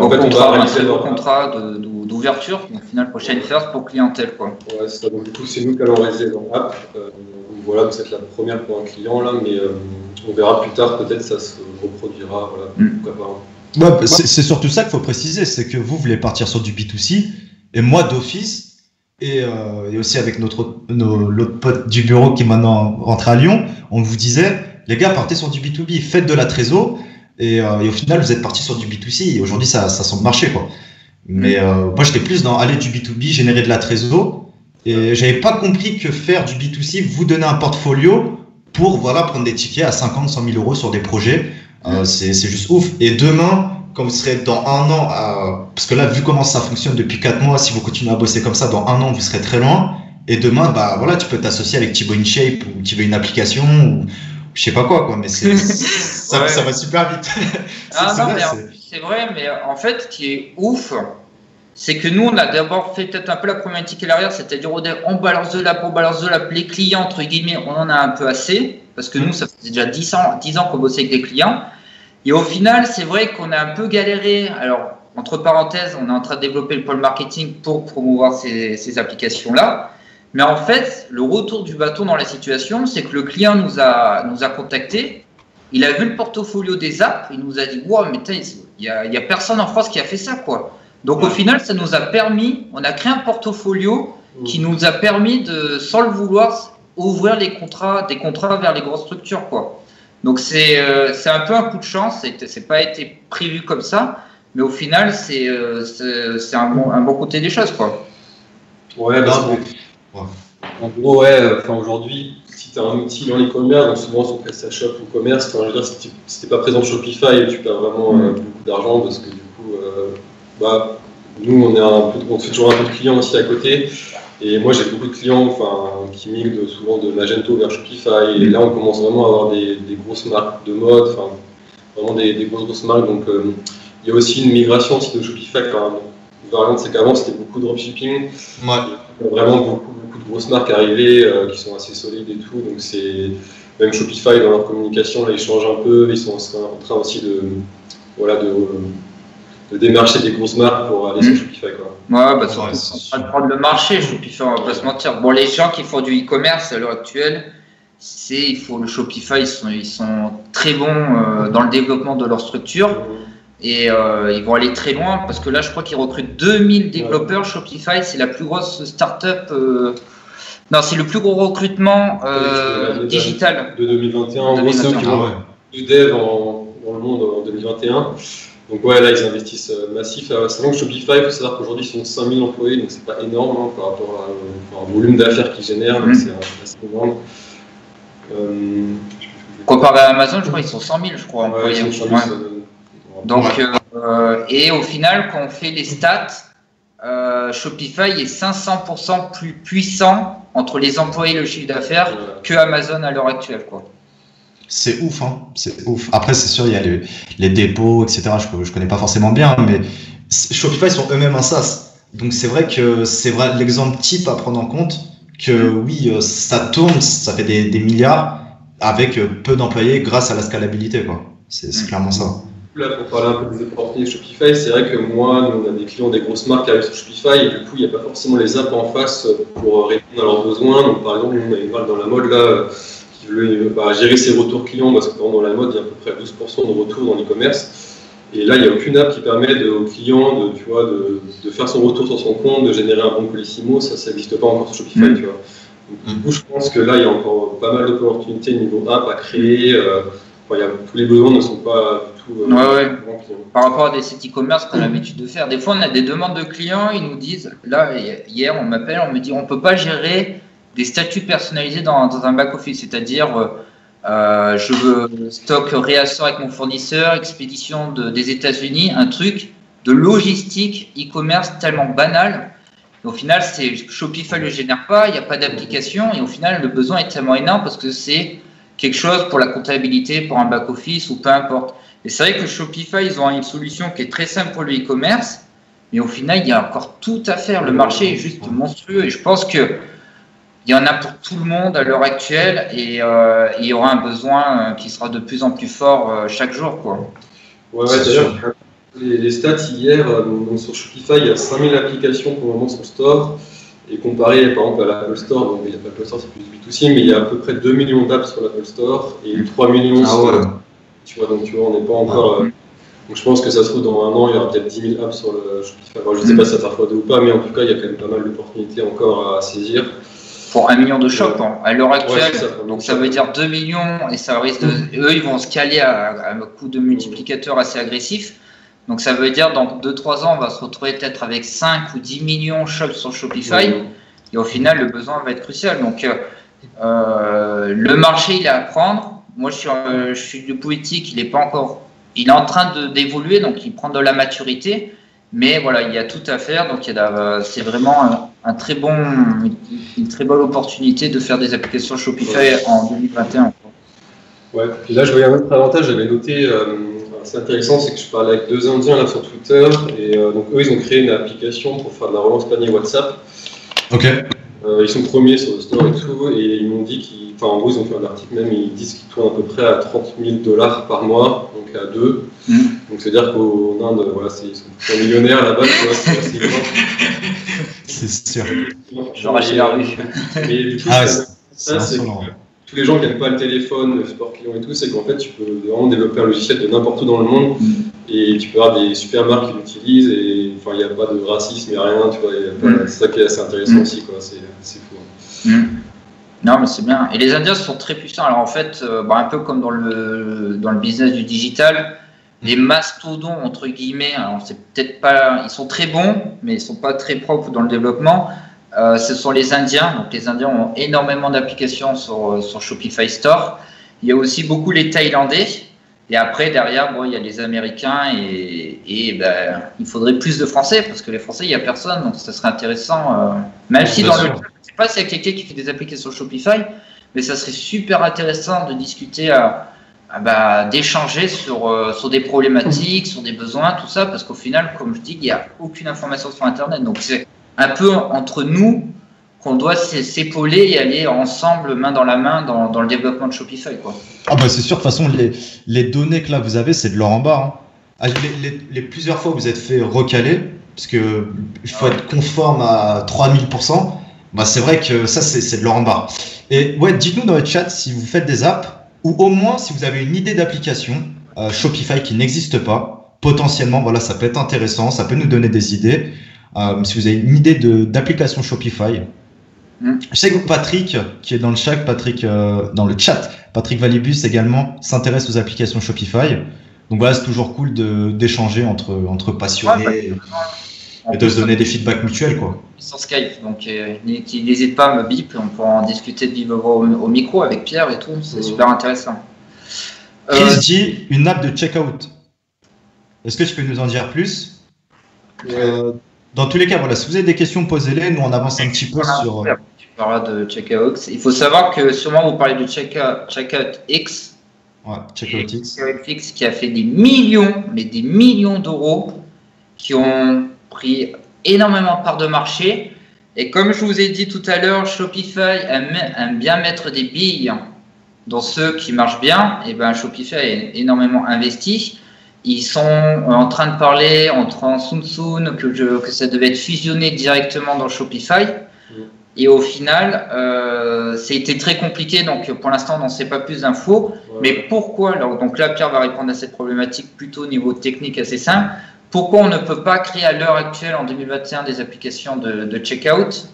contrat d'ouverture, donc final prochaine first pour clientèle, quoi. Ouais, c'est ça. Donc, du coup, c'est nous qui allons réaliser dans l'app. Voilà, vous êtes la première pour un client là, mais on verra plus tard, peut-être ça se reproduira. Voilà, pourquoi pas. Ouais, c'est surtout ça qu'il faut préciser, c'est que vous voulez partir sur du B2C, et moi d'office, et aussi avec l'autre pote du bureau qui est maintenant rentré à Lyon, on vous disait, les gars, partez sur du B2B, faites de la trésor. Et au final, vous êtes parti sur du B2C. Et aujourd'hui, ça semble marcher, quoi. Mais moi, j'étais plus dans aller du B2B, générer de la trésor. Et j'avais pas compris que faire du B2C, vous donner un portfolio pour prendre des tickets à 50, 100 000 euros sur des projets. C'est juste ouf. Et demain, quand vous serez dans 1 an, parce que là, vu comment ça fonctionne depuis 4 mois, si vous continuez à bosser comme ça, dans 1 an, vous serez très loin. Et demain, tu peux t'associer avec Thibaut InShape ou Thibaut une application ou je sais pas quoi, mais ça va super vite. C'est vrai, mais en fait, ce qui est ouf, c'est que nous, on a d'abord fait peut-être un peu la problématique à l'arrière, c'est-à-dire on balance de l'app, les clients, entre guillemets, on en a un peu assez, parce que nous, ça faisait déjà 10 ans qu'on bossait avec des clients. Et au final, c'est vrai qu'on a un peu galéré. Alors, entre parenthèses, on est en train de développer le pôle marketing pour promouvoir ces applications-là. Mais en fait, le retour du bâton dans la situation, c'est que le client nous a contactés, il a vu le portfolio des apps, il nous a dit « Wow, mais il y a personne en France qui a fait ça, quoi ». Donc au final, ça nous a permis, on a créé un portfolio qui nous a permis de, sans le vouloir, ouvrir des contrats vers les grosses structures, quoi. Donc c'est un peu un coup de chance, c'est pas été prévu comme ça, mais au final, c'est un bon côté des choses, quoi. Ouais, en gros, aujourd'hui, si tu as un outil dans l'e-commerce, donc souvent sur PrestaShop ou Commerce, je veux dire, si tu n'es pas présent sur Shopify, tu perds vraiment beaucoup d'argent parce que du coup, nous, on fait toujours un peu de clients aussi à côté. Et moi, j'ai beaucoup de clients qui migrent souvent de Magento vers Shopify. Et là, on commence vraiment à avoir des grosses marques de mode, vraiment des grosses marques. Donc, il y a aussi une migration aussi de Shopify. Une variante, c'est qu'avant, c'était beaucoup de dropshipping. Il y a vraiment beaucoup de grosses marques arrivées qui sont assez solides et tout. Donc, même Shopify, dans leur communication, là, ils changent un peu. Ils sont en train aussi de démarcher des grosses marques pour aller sur Shopify, quoi. Ouais, c'est de prendre le marché, Shopify, on va pas se mentir. Bon, les gens qui font du e-commerce à l'heure actuelle, le Shopify, ils sont très bons dans le développement de leur structure. Et ils vont aller très loin parce que là, je crois qu'ils recrutent 2000 développeurs. Shopify, c'est la plus grosse startup. Non, c'est le plus gros recrutement digital de 2021. En gros, c'est eux qui vont de dev dans le monde en 2021. Donc ouais, là, ils investissent massif. C'est vrai que Shopify, il faut savoir qu'aujourd'hui, ils sont 5000 employés, donc c'est pas énorme hein, par rapport au volume d'affaires qu'ils génèrent, donc c'est assez énorme. Comparé à Amazon, je crois qu'ils sont 100 000, je crois, employés. Donc, et au final, quand on fait les stats, Shopify est 500% plus puissant entre les employés et le chiffre d'affaires que Amazon à l'heure actuelle, quoi. C'est ouf, hein. C'est ouf. Après, c'est sûr, il y a les dépôts, etc. Je connais pas forcément bien, mais Shopify sont eux-mêmes un SaaS. Donc, c'est vrai que c'est l'exemple type à prendre en compte que oui, ça tourne, ça fait des milliards avec peu d'employés grâce à la scalabilité, quoi. C'est clairement ça. Là, pour parler un peu des opportunités Shopify, c'est vrai que moi, nous, on a des clients des grosses marques qui arrivent sur Shopify et du coup, il n'y a pas forcément les apps en face pour répondre à leurs besoins. Donc, par exemple, on a une marque dans la mode là qui veut gérer ses retours clients parce que dans la mode, il y a à peu près 12% de retours dans l'e-commerce. Et là, il n'y a aucune app qui permet au client de faire son retour sur son compte, de générer un bon Colissimo. Ça n'existe pas encore sur Shopify, tu vois. Donc, du coup, je pense que là, il y a encore pas mal d'opportunités niveau app à créer. Tous les besoins ne sont pas du tout. Par rapport à des sites e-commerce qu'on a l'habitude de faire, des fois, on a des demandes de clients, ils nous disent, là, hier, on m'appelle, on me dit, on ne peut pas gérer des statuts personnalisés dans un back-office, c'est-à-dire je veux stock réassort avec mon fournisseur, expédition des États-Unis, un truc de logistique e-commerce tellement banal. Et au final, Shopify ne le génère pas, il n'y a pas d'application et au final, le besoin est tellement énorme parce que c'est quelque chose pour la comptabilité, pour un back-office ou peu importe. Et c'est vrai que Shopify, ils ont une solution qui est très simple pour le e-commerce, mais au final, il y a encore tout à faire. Le marché est juste monstrueux et je pense que il y en a pour tout le monde à l'heure actuelle et il y aura un besoin qui sera de plus en plus fort chaque jour, quoi. Ouais, d'ailleurs, les stats hier, donc sur Shopify, il y a 5000 applications pour le moment sur le store. Et comparé par exemple à l'Apple Store, donc l'Apple Store c'est plus B2C, mais il y a à peu près 2 millions d'apps sur l'Apple Store et 3 millions sur. Tu vois, on n'est pas encore. Donc je pense que ça se trouve dans un an, il y aura peut-être 10 000 apps sur le Shopify. Alors, je ne sais pas si ça va faire ou pas, mais en tout cas, il y a quand même pas mal d'opportunités encore à saisir. Pour 1 million de shops à l'heure actuelle, donc ça veut dire 2 millions et ça risque eux, ils vont se caler à un coût de multiplicateur assez agressif. Donc ça veut dire dans 2-3 ans, on va se retrouver peut-être avec 5 ou 10 millions de shops sur Shopify. Et au final, le besoin va être crucial. Donc le marché, il est à prendre. Moi, je suis du politique, il est pas encore. Il est en train d'évoluer, donc il prend de la maturité. Mais voilà, il y a tout à faire. Donc c'est vraiment une très bonne opportunité de faire des applications Shopify en 2021. Ouais. Et là, je voyais un autre avantage. J'avais noté. C'est intéressant, c'est que je parlais avec 2 Indiens là sur Twitter et donc eux ils ont créé une application pour faire de la relance panier WhatsApp. Ok. Ils sont premiers sur le store et tout et ils m'ont dit en gros ils ont fait un article même, ils disent qu'ils tournent à peu près à $30,000 par mois, donc à 2. Donc c'est à dire qu'en Inde, voilà, ils sont millionnaires là-bas, c'est énorme. C'est sûr. Genre acheter la rue. Mais du coup, ça c'est tous les gens qui n'aiment pas le téléphone, le support client et tout, c'est qu'en fait, tu peux vraiment développer un logiciel de n'importe où dans le monde et tu peux avoir des super marques qui l'utilisent et enfin, il n'y a pas de racisme, il n'y a rien, tu vois, c'est ça qui est assez intéressant aussi, quoi, c'est fou. Non, mais c'est bien. Et les Indiens sont très puissants. Alors en fait, un peu comme dans le business du digital, les mastodons, entre guillemets, alors c'est peut-être pas, ils sont très bons, mais ils sont pas très propres dans le développement. Ce sont les Indiens. Donc les Indiens ont énormément d'applications sur Shopify Store. Il y a aussi beaucoup les Thaïlandais. Et après, derrière, il y a les Américains et il faudrait plus de Français parce que les Français, il n'y a personne. Donc ça serait intéressant, même si dans le... Je ne sais pas s'il y a quelqu'un qui fait des applications Shopify, mais ça serait super intéressant de discuter, d'échanger sur des problématiques, sur des besoins, tout ça, parce qu'au final, comme je dis, il n'y a aucune information sur Internet. Donc c'est un peu entre nous qu'on doit s'épauler et aller ensemble, main dans la main, dans le développement de Shopify, quoi. Ah bah c'est sûr, de toute façon, les données que là vous avez, c'est de l'or en bas. Hein. Les plusieurs fois vous êtes fait recaler, parce que il faut être conforme à 3000%, bah c'est vrai que ça, c'est de l'or en bas. Et ouais, dites-nous dans le chat si vous faites des apps, ou au moins si vous avez une idée d'application Shopify qui n'existe pas, potentiellement, voilà, ça peut être intéressant, ça peut nous donner des idées. Si vous avez une idée d'application Shopify, je sais que Patrick, qui est dans le chat, Patrick Valibus également, s'intéresse aux applications Shopify. Donc voilà, c'est toujours cool d'échanger entre passionnés et de se donner des feedbacks mutuels, quoi. Sur Skype, donc n'hésite pas à me bip, on pourra en discuter de vive voix au micro avec Pierre et tout, c'est super intéressant. Chris dit une app de checkout. Est-ce que tu peux nous en dire plus? Dans tous les cas, voilà, si vous avez des questions, posez-les. Nous, on avance un petit peu sur. Tu parleras de checkout. Il faut savoir que sûrement vous parlez de checkout X. Ouais, checkout X. Checkout X qui a fait des millions, mais des millions d'euros, qui ont pris énormément de parts de marché. Et comme je vous ai dit tout à l'heure, Shopify aime bien mettre des billes dans ceux qui marchent bien. Et ben Shopify a énormément investi. Ils sont en train de parler entre Soon que ça devait être fusionné directement dans Shopify. Et au final, c'était très compliqué. Donc, pour l'instant, on n'en sait pas plus d'infos. Ouais. Mais pourquoi? Alors, donc là, Pierre va répondre à cette problématique plutôt au niveau technique assez simple. Pourquoi on ne peut pas créer à l'heure actuelle, en 2021, des applications de checkout?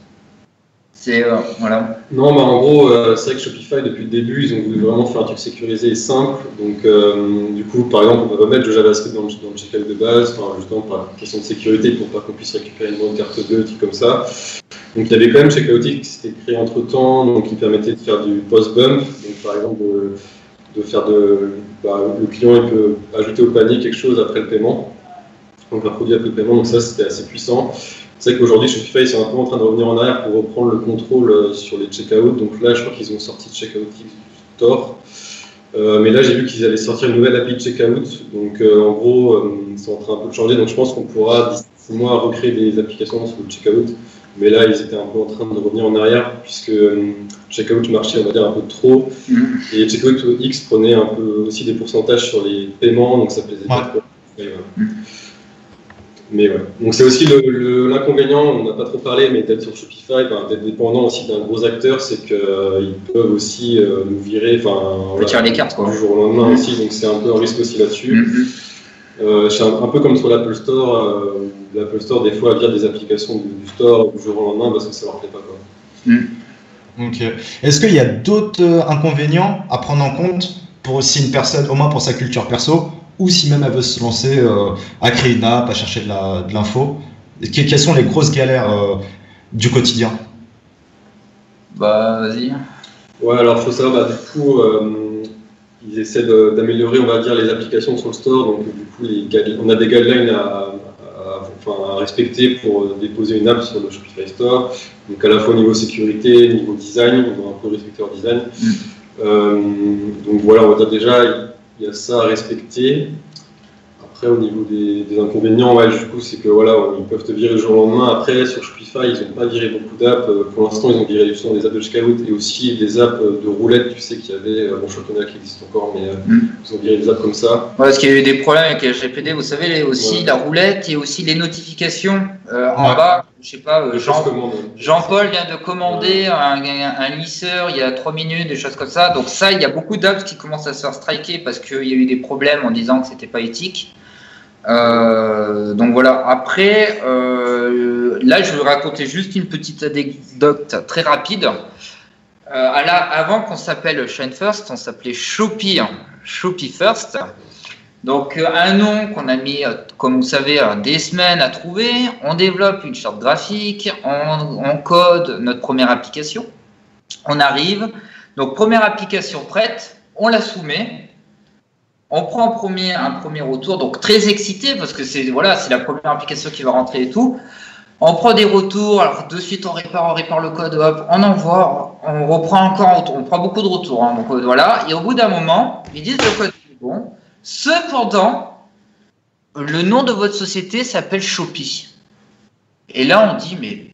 C'est voilà. Non, bah en gros, c'est vrai que Shopify, depuis le début, ils ont voulu vraiment faire un truc sécurisé et simple. Donc, du coup, par exemple, on peut pas mettre le JavaScript dans le checkout de base, justement par question de sécurité, pour pas qu'on puisse récupérer une carte bleue, des trucs comme ça. Donc, il y avait quand même Checkout X qui s'était créé entre temps, donc qui permettait de faire du post-bump. Donc, par exemple, le client il peut ajouter au panier quelque chose après le paiement. Donc, un produit après le paiement, donc ça, c'était assez puissant. C'est vrai qu'aujourd'hui, Shopify, ils sont un peu en train de revenir en arrière pour reprendre le contrôle sur les checkouts. Donc là, je crois qu'ils ont sorti Checkout X Store. Mais là, j'ai vu qu'ils allaient sortir une nouvelle appli de checkout. Donc, en gros, c'est en train un peu de changer. Donc, je pense qu'on pourra, d'ici 6 mois, recréer des applications sur le checkout. Mais là, ils étaient un peu en train de revenir en arrière, puisque checkout marchait, on va dire, un peu trop. Et Checkout X prenait un peu aussi des pourcentages sur les paiements. Donc, ça plaisait pas trop. Mais ouais. Donc c'est aussi l'inconvénient, on n'a pas trop parlé, mais d'être sur Shopify, d'être dépendant aussi d'un gros acteur, c'est qu'ils peuvent aussi nous virer, tirer les cartes, quoi. Du jour au lendemain aussi, donc c'est un peu un risque aussi là-dessus. C'est un peu comme sur l'Apple Store, l'Apple Store des fois vire des applications du store du jour au lendemain parce que ça leur plaît pas, quoi. Ok. Est-ce qu'il y a d'autres inconvénients à prendre en compte pour aussi une personne, au moins pour sa culture perso, ou si même elle veut se lancer à créer une app, à chercher de l'info? Quelles sont les grosses galères du quotidien? Bah, vas-y. Ouais, alors il faut savoir, du coup, ils essaient d'améliorer, on va dire, les applications sur le store. Donc, du coup, on a des guidelines à respecter pour déposer une app sur le Shopify Store. Donc, à la fois niveau sécurité, niveau design, on doit un peu respecter leur design. Donc, voilà, on va dire déjà, il y a ça à respecter. Après, au niveau des inconvénients, ouais, du coup, c'est que voilà, ils peuvent te virer le jour au lendemain. Après, sur Shopify, ils n'ont pas viré beaucoup d'apps. Pour l'instant, ils ont viré justement des apps de checkout et aussi des apps de roulettes. Tu sais qu'il y avait, bon, Shopify qui existe encore, mais ils ont viré des apps comme ça. Ouais, parce qu'il y a eu des problèmes avec RGPD, vous savez, aussi la roulette et aussi les notifications en bas. Je sais pas, Jean-Paul vient de commander un lisseur il y a 3 minutes, des choses comme ça. Donc ça, il y a beaucoup d'apps qui commencent à se faire striker parce qu'il y a eu des problèmes en disant que c'était pas éthique. Donc voilà. Après, là, je vais raconter juste une petite anecdote très rapide. Avant qu'on s'appelle Shine First, on s'appelait Shopee First. Donc un nom qu'on a mis, comme vous savez, des semaines à trouver. On développe une charte graphique, on code notre première application. On arrive, donc première application prête, on la soumet. On prend un premier retour, donc très excité parce que c'est la première application qui va rentrer et tout. On prend des retours, alors de suite on répare le code, hop, on envoie, on reprend encore, on prend beaucoup de retours. Donc voilà, et au bout d'un moment, ils disent le code est bon. Cependant, le nom de votre société s'appelle Shopee. Et là, on dit, mais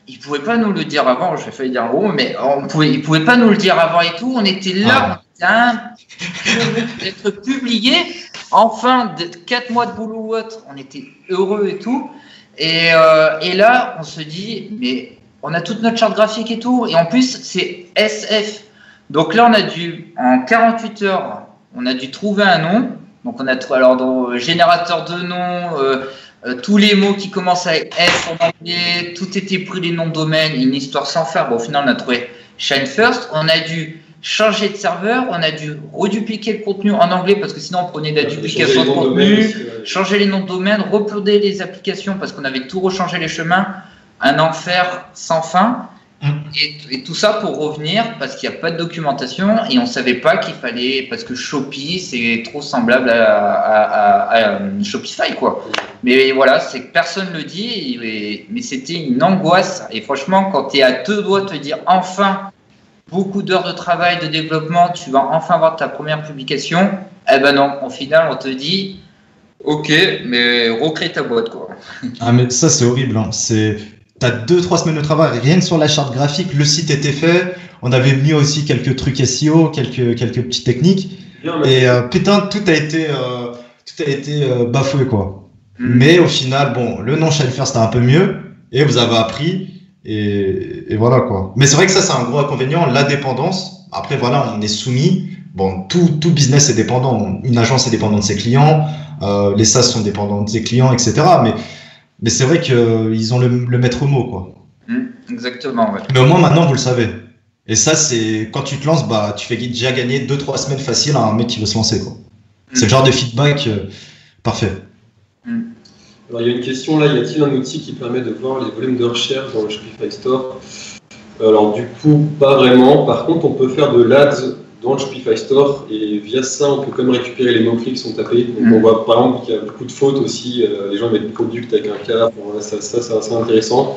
ils ne pouvaient pas nous le dire avant, j'ai failli dire gros, mais ils ne pouvaient pas nous le dire avant et tout. On était là, d'être publié. Enfin, 4 mois de boulot ou autre, on était heureux et tout. Et là, on se dit, mais on a toute notre charte graphique et tout. Et en plus, c'est SF. Donc là, en 48 heures, on a dû trouver un nom. Donc on a trouvé, alors dans générateur de nom, tous les mots qui commencent avec S en anglais, tout était pris les noms de domaine, une histoire sans faire. Bon, au final, on a trouvé Shine First. On a dû changer de serveur, on a dû redupliquer le contenu en anglais parce que sinon on prenait de la duplication de contenu, changer les noms de domaine, reploader les applications parce qu'on avait tout rechangé les chemins, un enfer sans fin. Et tout ça pour revenir parce qu'il n'y a pas de documentation et on ne savait pas qu'il fallait, parce que Shopee c'est trop semblable à Shopify quoi. Mais voilà, c'est que personne ne le dit, mais c'était une angoisse. Et franchement, quand tu es à deux doigts de te dire enfin beaucoup d'heures de travail, de développement, tu vas enfin avoir ta première publication, eh ben non, au final on te dit ok, mais recrée ta boîte quoi. Ah mais ça c'est horrible, hein. T'as 2-3 semaines de travail, rien que sur la charte graphique, le site était fait, on avait mis aussi quelques trucs SEO, quelques petites techniques, et putain, tout a été bafoué, quoi. Mais au final, bon, le nom Shine First c'était un peu mieux, et vous avez appris, et voilà, quoi. Mais c'est vrai que ça, c'est un gros inconvénient, la dépendance. Après, voilà, on est soumis. Bon, tout business est dépendant. Une agence est dépendante de ses clients, les SaaS sont dépendants de ses clients, etc. Mais c'est vrai qu'ils ont le maître mot, quoi. Exactement, ouais. Mais au moins, maintenant, vous le savez. Et ça, c'est quand tu te lances, bah, tu fais déjà gagner 2-3 semaines faciles à un mec qui veut se lancer, quoi. C'est le genre de feedback parfait. Alors, il y a une question là, y a-t-il un outil qui permet de voir les volumes de recherche dans le Shopify Store? Alors, du coup, pas vraiment. Par contre, on peut faire de l'ADS dans le Shopify Store et via ça, on peut quand même récupérer les mots-clés qui sont tapés. Donc, on voit par exemple qu'il y a beaucoup de fautes aussi. Les gens mettent product avec un K. Ça, c'est assez intéressant.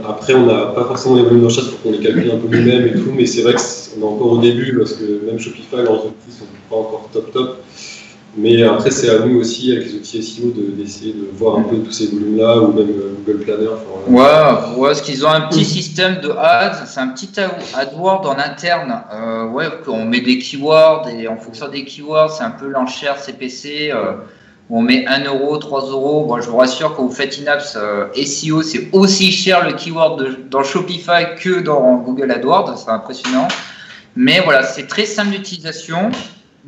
Après, on n'a pas forcément les volumes de recherche pour qu'on les calcule un peu nous-mêmes et tout, mais c'est vrai qu'on est encore au début parce que même Shopify, leurs outils sont pas encore top. Mais après, c'est à nous aussi, avec les outils SEO, d'essayer de voir un peu tous ces volumes-là, ou même Google Planner. Ouais, parce qu'ils ont un petit système de ads, c'est un petit AdWord en interne. On met des keywords, et en fonction des keywords, c'est un peu l'enchère CPC, où on met 1 euro, 3 euros. Bon, je vous rassure, quand vous faites in-apps SEO, c'est aussi cher le keyword dans Shopify que dans Google AdWords, c'est impressionnant. Mais voilà, c'est très simple d'utilisation.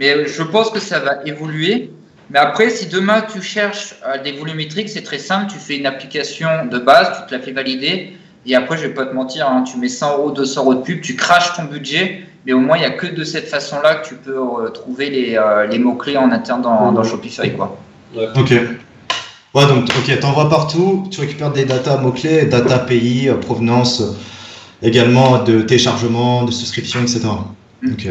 Mais je pense que ça va évoluer. Mais après, si demain tu cherches des volumétriques, c'est très simple. Tu fais une application de base, tu te la fais valider. Et après, je vais pas te mentir, hein, tu mets 100 euros, 200 euros de pub, tu craches ton budget. Mais au moins, il n'y a que de cette façon-là que tu peux trouver les mots-clés en interne dans Shopify, quoi. Ouais. Ok. Ouais, donc, t'envoies partout, tu récupères des data mots-clés, data pays, provenance, également de téléchargement, de souscription, etc. Ok.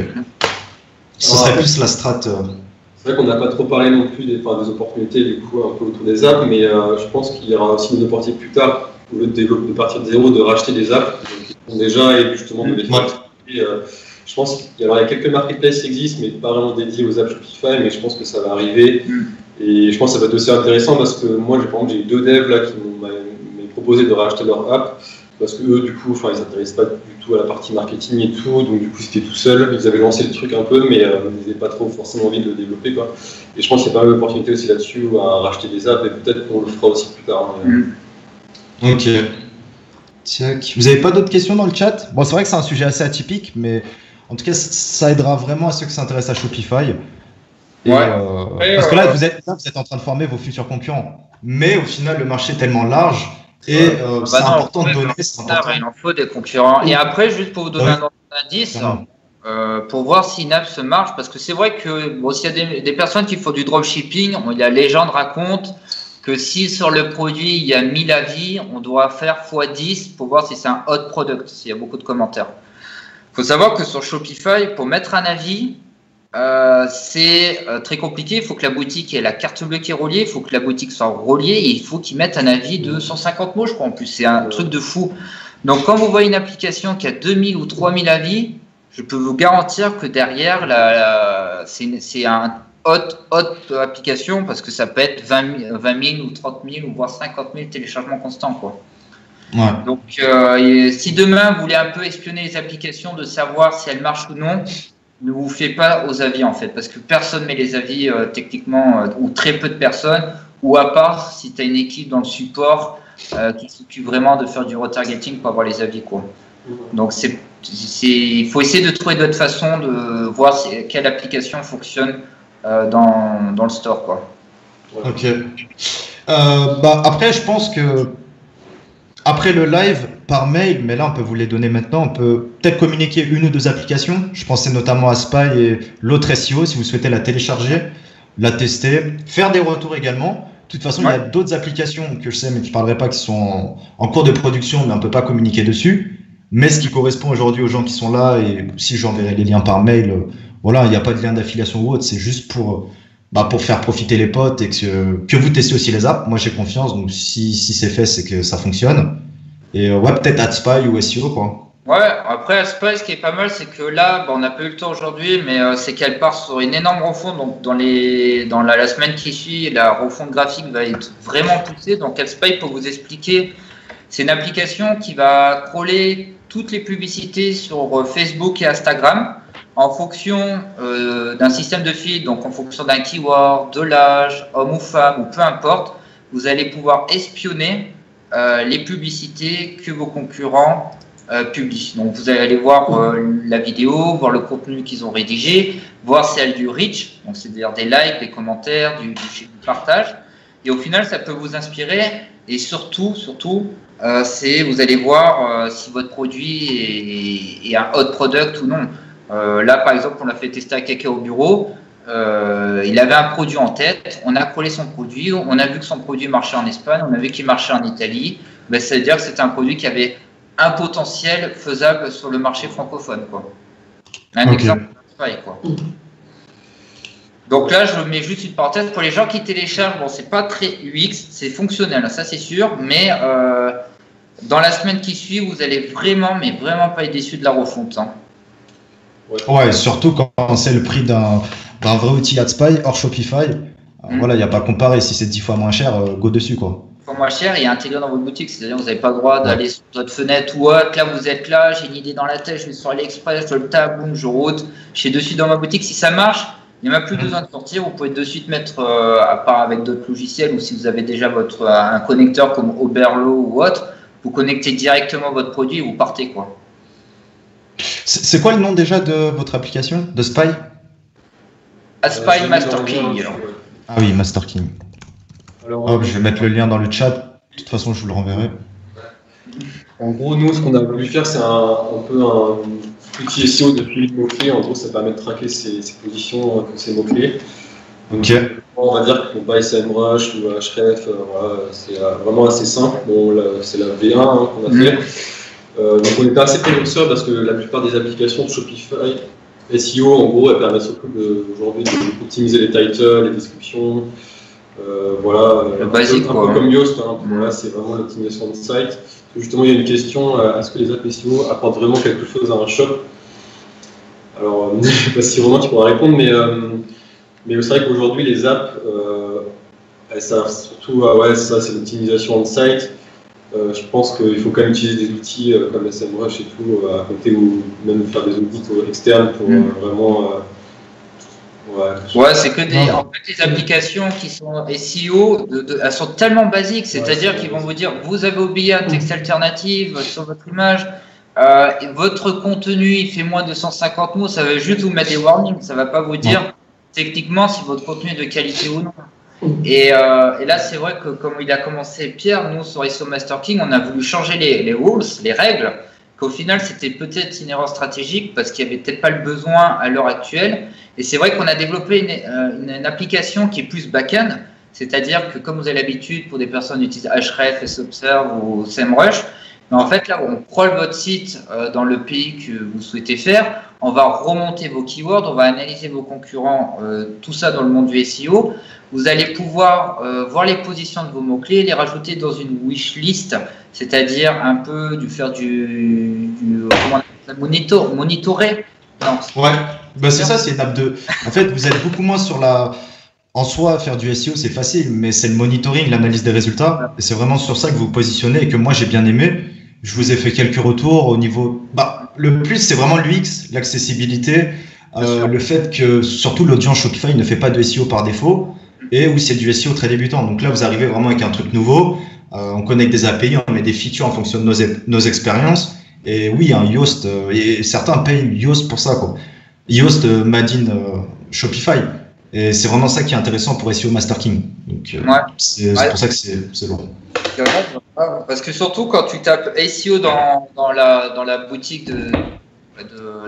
Ce serait plus la strat. C'est vrai qu'on n'a pas trop parlé non plus des opportunités du coup un peu autour des apps, mais je pense qu'il y aura aussi une opportunité plus tard, au lieu de partir de zéro, de racheter des apps qui sont déjà et justement de les faire. Je pense qu'il y aura quelques marketplaces qui existent, mais pas vraiment dédiés aux apps Shopify, mais je pense que ça va arriver. Et je pense que ça va être aussi intéressant parce que moi, par exemple, j'ai eu 2 devs là qui m'ont proposé de racheter leur app. Parce que eux, du coup, ils ne s'intéressent pas du tout à la partie marketing et tout, donc du coup, c'était tout seul. Ils avaient lancé le truc un peu, mais ils n'avaient pas trop forcément envie de le développer, quoi. Et je pense qu'il y a pas mal d'opportunités aussi là-dessus à racheter des apps, et peut-être qu'on le fera aussi plus tard. Ok. Tiac. Vous n'avez pas d'autres questions dans le chat? Bon, c'est vrai que c'est un sujet assez atypique, mais en tout cas, ça aidera vraiment à ceux qui s'intéressent à Shopify. Et, parce que là, vous êtes en train de former vos futurs concurrents. Mais au final, le marché est tellement large. Et c'est important de donner. Il en faut des concurrents. Et après, juste pour vous donner un indice, pour voir si in-apps marche, parce que c'est vrai que s'il y a des personnes qui font du dropshipping, la légende raconte que si sur le produit il y a 1000 avis, on doit faire x10 pour voir si c'est un hot product, s'il y a beaucoup de commentaires. Il faut savoir que sur Shopify, pour mettre un avis, c'est très compliqué. Il faut que la boutique ait la carte bleue qui est reliée, il faut que la boutique soit reliée et il faut qu'ils mettent un avis de 150 mots, je crois. En plus, c'est un truc de fou. Donc, quand vous voyez une application qui a 2000 ou 3000 avis, je peux vous garantir que derrière, c'est un hot application parce que ça peut être 20 000 ou 30 000 ou voire 50 000 téléchargements constants, quoi. Ouais. Donc, si demain vous voulez un peu espionner les applications, de savoir si elles marchent ou non, ne vous fiez pas aux avis en fait, parce que personne met les avis techniquement, ou très peu de personnes, ou à part si tu as une équipe dans le support qui s'occupe vraiment de faire du retargeting pour avoir les avis, quoi. Donc il faut essayer de trouver d'autres façons de voir quelle application fonctionne dans le store, quoi. Ok. Après, je pense que après le live par mail, mais là on peut vous les donner maintenant, on peut peut-être communiquer une ou deux applications. Je pensais notamment à Spy et l'autre SEO si vous souhaitez la télécharger, la tester, faire des retours également. De toute façon, il y a d'autres applications que je sais mais qui ne parleraient pas, qui sont en cours de production, mais on ne peut pas communiquer dessus. Mais ce qui correspond aujourd'hui aux gens qui sont là, et si j'enverrai les liens par mail, voilà, il n'y a pas de lien d'affiliation ou autre, c'est juste pour faire profiter les potes et que vous testez aussi les apps. Moi j'ai confiance, donc si c'est fait, c'est que ça fonctionne. Et peut-être AdSpy ou SEO, quoi. Ouais, après AdSpy, ce qui est pas mal, c'est que là, on n'a pas eu le temps aujourd'hui, mais c'est qu'elle part sur une énorme refonte. Donc dans la semaine qui suit, la refonte graphique va être vraiment poussée. Donc AdSpy, pour vous expliquer, c'est une application qui va crawler toutes les publicités sur Facebook et Instagram en fonction d'un système de feed, donc en fonction d'un keyword, de l'âge, homme ou femme, ou peu importe. Vous allez pouvoir espionner les publicités que vos concurrents publient. Donc vous allez aller voir la vidéo, voir le contenu qu'ils ont rédigé, voir si elle a du reach, donc c'est-à-dire des likes, des commentaires, du partage. Et au final, ça peut vous inspirer. Et surtout, vous allez voir si votre produit est un hot product ou non. Là, par exemple, on l'a fait tester à Kaka au bureau. Il avait un produit en tête, on a collé son produit, on a vu que son produit marchait en Espagne, on a vu qu'il marchait en Italie. Ça veut dire que c'était un produit qui avait un potentiel faisable sur le marché francophone, quoi. Un exemple, quoi. Donc là, je mets juste une parenthèse pour les gens qui téléchargent. Bon, c'est pas très UX, c'est fonctionnel, ça c'est sûr, mais dans la semaine qui suit, vous allez vraiment pas être déçus de la refonte. Hein. Ouais, surtout quand c'est le prix d'un vrai outil AdSpy hors Shopify. Voilà, il n'y a pas à comparer. Si c'est 10 fois moins cher, go dessus, quoi. Moins cher et intégré dans votre boutique, c'est-à-dire que vous n'avez pas le droit d'aller sur votre fenêtre ou autre. Là, vous êtes là, j'ai une idée dans la tête, je vais sur AliExpress, je le tape, boum, je route, je suis dessus dans ma boutique. Si ça marche, il n'y a même plus besoin de sortir. Vous pouvez de suite mettre, à part avec d'autres logiciels ou si vous avez déjà un connecteur comme Oberlo ou autre, vous connectez directement votre produit et vous partez, quoi. C'est quoi le nom déjà de votre application, de Spy? AdSpy Master King. Ah oui, Master King. Alors, je vais mettre le lien dans le chat. De toute façon, je vous le renverrai. En gros, nous, ce qu'on a voulu faire, c'est un peu un outil SEO de suivi de mots-clés. En gros, ça permet de traquer ses positions, ces mots-clés. Ok. On va dire qu'on pas SEMrush ou Href, voilà, c'est vraiment assez simple. Bon, c'est la V1 qu'on a fait. Donc on était assez précurseurs parce que la plupart des applications de Shopify SEO, en gros, elles permettent surtout aujourd'hui d'optimiser les titles, les descriptions. Voilà, basique, un peu comme Yoast, hein, voilà, c'est vraiment l'optimisation de site. Justement, il y a une question, est-ce que les apps SEO apportent vraiment quelque chose à un shop? Alors, je ne sais pas si vraiment tu pourras répondre, mais c'est vrai qu'aujourd'hui, les apps, elles servent surtout à, ça, c'est l'optimisation de site. Je pense qu'il faut quand même utiliser des outils comme SEMrush et tout, à côté, ou même faire des audits externes pour vraiment... c'est que en fait, les applications qui sont SEO, elles sont tellement basiques, c'est-à-dire qu'ils vont vous dire, vous avez oublié un texte alternatif sur votre image, votre contenu il fait moins de 150 mots, ça va juste vous mettre des warnings, ça va pas vous dire techniquement si votre contenu est de qualité ou non. Et là, c'est vrai que comme il a commencé Pierre, nous sur SEO Master King, on a voulu changer les rules, les règles, qu'au final c'était peut-être une erreur stratégique parce qu'il n'y avait peut-être pas le besoin à l'heure actuelle. Et c'est vrai qu'on a développé une application qui est plus back-end, c'est-à-dire que comme vous avez l'habitude pour des personnes qui utilisent Href, SEObserve ou SEMrush, mais en fait là on crawl votre site dans le pays que vous souhaitez faire, on va remonter vos keywords, on va analyser vos concurrents, tout ça dans le monde du SEO. Vous allez pouvoir voir les positions de vos mots-clés, les rajouter dans une wishlist, c'est-à-dire un peu faire du comment on appelle ça, monitorer. Non, ouais, c'est ça, c'est une app de... En fait, vous êtes beaucoup moins sur la... En soi, faire du SEO, c'est facile, mais c'est le monitoring, l'analyse des résultats. Et c'est vraiment sur ça que vous vous positionnez et que moi, j'ai bien aimé. Je vous ai fait quelques retours au niveau... le plus, c'est vraiment l'UX, l'accessibilité, le fait que, surtout, l'audience Shopify ne fait pas de SEO par défaut et où c'est du SEO très débutant. Donc là, vous arrivez vraiment avec un truc nouveau. On connecte des API, on met des features en fonction de nos expériences. Et oui, un Yoast, et certains payent Yoast pour ça, quoi. Yoast made in Shopify. Et c'est vraiment ça qui est intéressant pour SEO Master King. Donc, c'est pour ça que c'est lourd. Parce que surtout quand tu tapes SEO dans la boutique de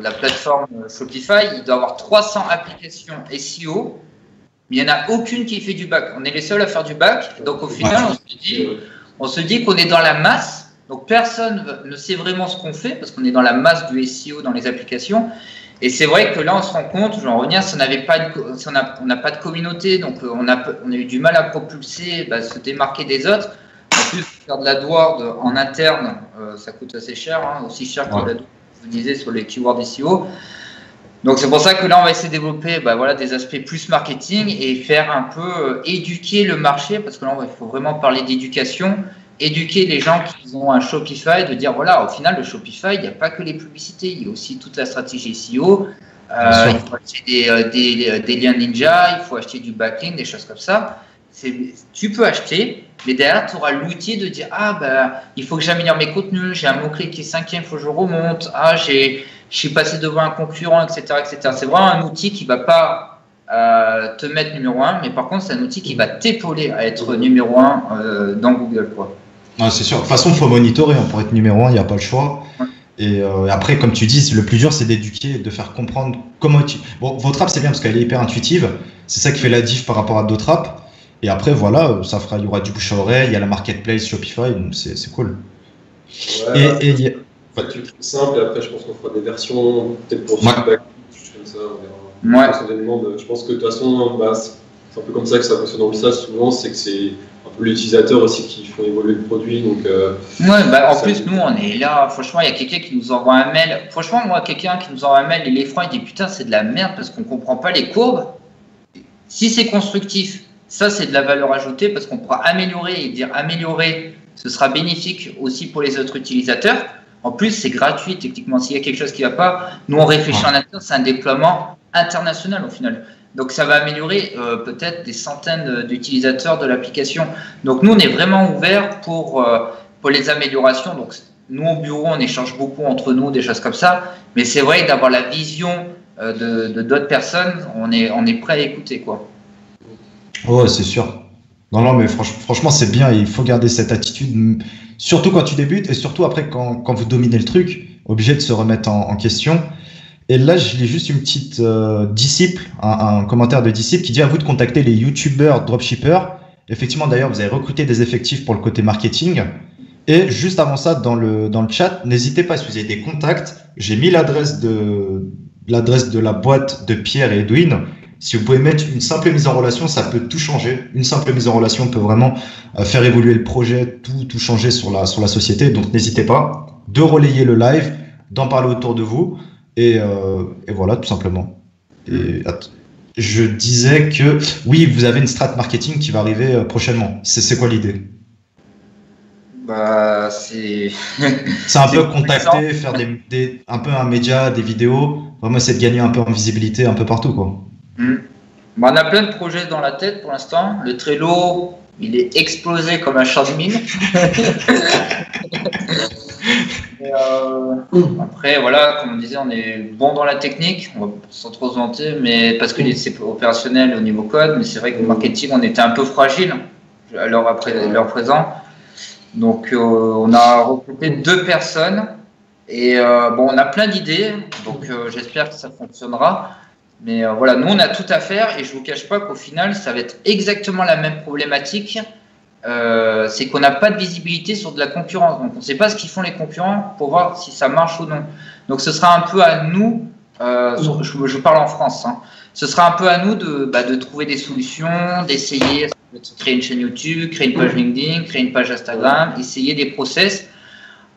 la plateforme Shopify, il doit y avoir 300 applications SEO, mais il n'y en a aucune qui fait du back. On est les seuls à faire du back. Donc au final, on se dit qu'on est dans la masse. Donc personne ne sait vraiment ce qu'on fait parce qu'on est dans la masse du SEO dans les applications. Et c'est vrai que là, on se rend compte, je vais en revenir, si on n'a pas de communauté, donc on a eu du mal à propulser, se démarquer des autres. En plus, faire de l'AdWords en interne, ça coûte assez cher, aussi cher que l'AdWords, je vous disais, sur les keywords SEO. Donc c'est pour ça que là, on va essayer de développer des aspects plus marketing et faire un peu éduquer le marché, parce que là, il faut vraiment parler d'éducation. Éduquer les gens qui ont un Shopify, de dire voilà, au final, le Shopify, il n'y a pas que les publicités, il y a aussi toute la stratégie SEO. Il faut acheter des liens Ninja, il faut acheter du backlink, des choses comme ça. Tu peux acheter, mais derrière, tu auras l'outil de dire il faut que j'améliore mes contenus, j'ai un mot-clé qui est 5e, il faut que je remonte, je suis passé devant un concurrent, etc. etc. C'est vraiment un outil qui ne va pas te mettre numéro 1, mais par contre, c'est un outil qui va t'épauler à être numéro 1 dans Google, quoi. C'est sûr. De toute façon, il faut monitorer. Pour être numéro 1, il n'y a pas le choix. Et après, comme tu dis, le plus dur, c'est d'éduquer, de faire comprendre comment Bon, votre app, c'est bien parce qu'elle est hyper intuitive. C'est ça qui fait la diff par rapport à d'autres apps. Et après, voilà, il y aura du bouche à oreille, il y a la marketplace Shopify, donc c'est cool. C'est simple. Et après, je pense qu'on fera des versions, peut-être pour feedback, comme ça. On verra. Je pense que de toute façon, c'est un peu comme ça que ça fonctionne dans le SaaS. Souvent, c'est que c'est un peu l'utilisateur aussi qui font évoluer le produit. Donc, en plus, nous, on est là. Franchement, il y a quelqu'un qui nous envoie un mail. Franchement, moi, quelqu'un qui nous envoie un mail, il est franc, il dit putain, c'est de la merde parce qu'on ne comprend pas les courbes. Si c'est constructif, ça, c'est de la valeur ajoutée parce qu'on pourra améliorer et dire améliorer, ce sera bénéfique aussi pour les autres utilisateurs. En plus, c'est gratuit techniquement. S'il y a quelque chose qui ne va pas, nous, on réfléchit en interne, c'est un déploiement international au final. Donc, ça va améliorer peut-être des centaines d'utilisateurs de l'application. Donc, nous, on est vraiment ouverts pour les améliorations. Donc, nous, au bureau, on échange beaucoup entre nous, des choses comme ça. Mais c'est vrai d'avoir la vision de d'autres personnes, on est prêt à écouter, quoi. Ouais, c'est sûr. Non, mais franchement, c'est bien. Il faut garder cette attitude, surtout quand tu débutes et surtout après quand vous dominez le truc, obligé de se remettre en question. Et là, je lis juste une petite disciple, un commentaire de disciple qui dit à vous de contacter les youtubeurs dropshippers. Effectivement, d'ailleurs, vous avez recruté des effectifs pour le côté marketing. Et juste avant ça, dans le chat, n'hésitez pas si vous avez des contacts. J'ai mis l'adresse de la boîte de Pierre et Edwin. Si vous pouvez mettre une simple mise en relation, ça peut tout changer. Une simple mise en relation peut vraiment faire évoluer le projet, tout changer sur la société. Donc, n'hésitez pas de relayer le live, d'en parler autour de vous. Et voilà, tout simplement. Et je disais que oui, vous avez une strat marketing qui va arriver prochainement. C'est quoi l'idée? C'est un peu contacter, faire un peu un média, des vidéos. Vraiment, essayer de gagner un peu en visibilité un peu partout, quoi. On a plein de projets dans la tête pour l'instant. Le Trello, il est explosé comme un champ de mine. Après, voilà, comme on disait, on est bon dans la technique, on va sans trop se vanter, mais parce que c'est opérationnel au niveau code, mais c'est vrai que le marketing, on était un peu fragile à l'heure présent. Donc, on a recruté 2 personnes et on a plein d'idées, donc j'espère que ça fonctionnera. Mais voilà, nous, on a tout à faire et je ne vous cache pas qu'au final, ça va être exactement la même problématique. C'est qu'on n'a pas de visibilité sur de la concurrence. Donc, on ne sait pas ce qu'ils font les concurrents pour voir si ça marche ou non. Donc, ce sera un peu à nous, je parle en France, ce sera un peu à nous de trouver des solutions, d'essayer de créer une chaîne YouTube, créer une page LinkedIn, créer une page Instagram, essayer des process.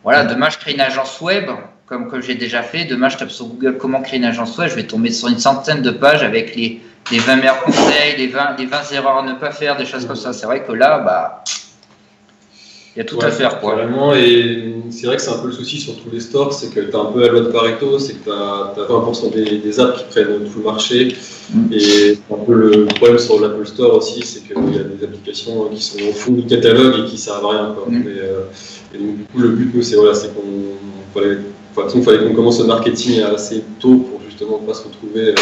Voilà, demain, je crée une agence web, comme j'ai déjà fait. Demain, je tape sur Google comment créer une agence web. Je vais tomber sur une centaine de pages avec les 20 meilleurs conseils, les 20 erreurs à ne pas faire, des choses comme ça. C'est vrai que là, il y a tout à faire, quoi. Vraiment, et c'est vrai que c'est un peu le souci sur tous les stores, c'est que tu as un peu la loi de Pareto, c'est que tu as 20% des apps qui prennent tout le marché. Et un peu le problème sur l'Apple Store aussi, c'est qu'il y a des applications qui sont au fond du catalogue et qui servent à rien, quoi. Et donc, du coup, le but, nous, c'est qu'il fallait qu'on commence le marketing assez tôt pour justement ne pas se retrouver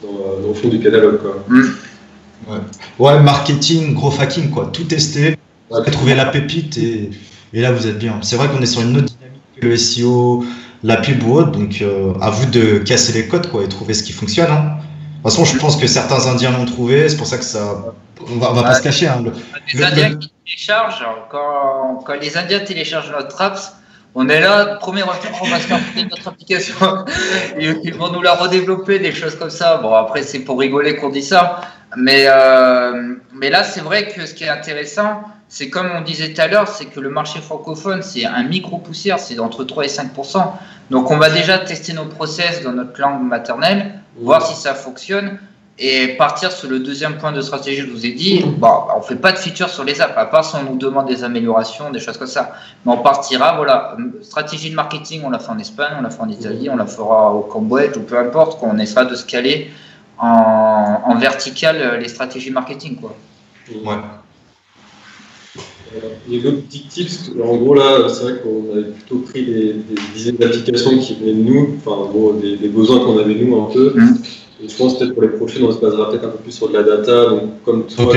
dans au fond du catalogue, quoi. Ouais, marketing, gros hacking, quoi. Tout tester, trouver la pépite et là, vous êtes bien. C'est vrai qu'on est sur une autre dynamique que le SEO, la pub ou autre, donc à vous de casser les codes, quoi, et trouver ce qui fonctionne. Hein. De toute façon, je pense que certains Indiens l'ont trouvé, c'est pour ça que ça. On va pas se cacher. Hein. Les Indiens qui téléchargent, quand les Indiens téléchargent notre apps, on est là, premier retour, on va se faire foutre notre application. Ils vont nous la redévelopper, des choses comme ça. Bon, après, c'est pour rigoler qu'on dit ça. Mais là, c'est vrai que ce qui est intéressant, c'est comme on disait tout à l'heure, c'est que le marché francophone, c'est un micro-poussière, c'est entre 3 et 5%. Donc, on va déjà tester nos process dans notre langue maternelle, voir si ça fonctionne et partir sur le deuxième point de stratégie que je vous ai dit. Bon, on ne fait pas de features sur les apps, à part si on nous demande des améliorations, des choses comme ça. Mais on partira, voilà, stratégie de marketing, on l'a fait en Espagne, on l'a fait en Italie, on la fera au Cambodge ou peu importe, on essaiera de scaler en vertical les stratégies marketing, quoi. Ouais. Il y a d'autres petits tips. En gros, là, c'est vrai qu'on avait plutôt pris des dizaines d'applications qui venaient de nous, enfin, en gros, des besoins qu'on avait nous un peu. Et je pense peut-être pour les prochaines, on se basera peut-être un peu plus sur de la data. Donc, comme toi,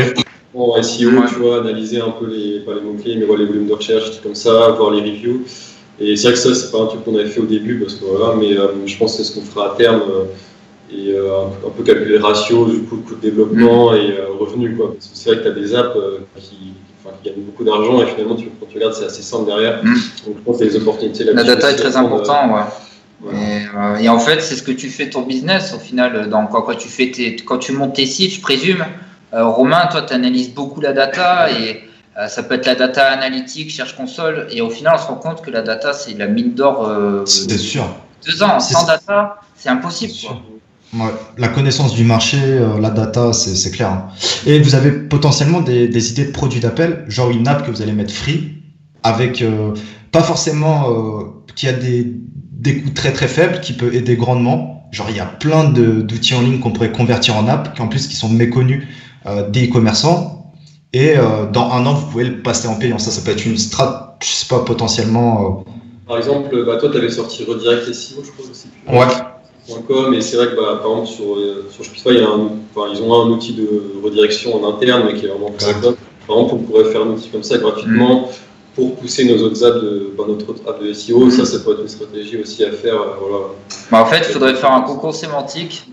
en SEO, tu vois, analyser un peu pas les mots-clés, mais voir les volumes de recherche, tout comme ça, voir les reviews. Et c'est vrai que ça, c'est pas un truc qu'on avait fait au début, parce que voilà, mais je pense que c'est ce qu'on fera à terme. Et un peu calculer le ratio du coût de développement et revenu, quoi. Parce que c'est vrai que tu as des apps qui gagnent beaucoup d'argent et finalement, quand tu regardes, c'est assez simple derrière. Donc, je pense que les opportunités là. La data est très importante, ouais. Et en fait, c'est ce que tu fais ton business au final. Quand tu montes tes sites, je présume, Romain, toi, tu analyses beaucoup la data et ça peut être la data analytique, Cherche Console. Et au final, on se rend compte que la data, c'est la mine d'or. C'est sûr. 2 ans sans data, c'est impossible. Ouais, la connaissance du marché, la data, c'est clair. Hein. Et vous avez potentiellement des idées de produits d'appel, genre une app que vous allez mettre free, avec pas forcément qui a des coûts très très faibles, qui peut aider grandement. Genre il y a plein d'outils en ligne qu'on pourrait convertir en app, qui sont méconnus des e-commerçants. Et dans 1 an, vous pouvez le passer en payant. Ça peut être une strat, je sais pas, potentiellement. Par exemple, toi, tu avais sorti Redirect SEO, je crois aussi. Ouais. .com, et c'est vrai que par exemple sur Shopify, ils ont un outil de redirection en interne, mais qui est vraiment très top. Par exemple, on pourrait faire un outil comme ça gratuitement pour pousser nos autres apps notre autre app de SEO. Ça peut être une stratégie aussi à faire. Voilà. En fait, il faudrait faire un concours sémantique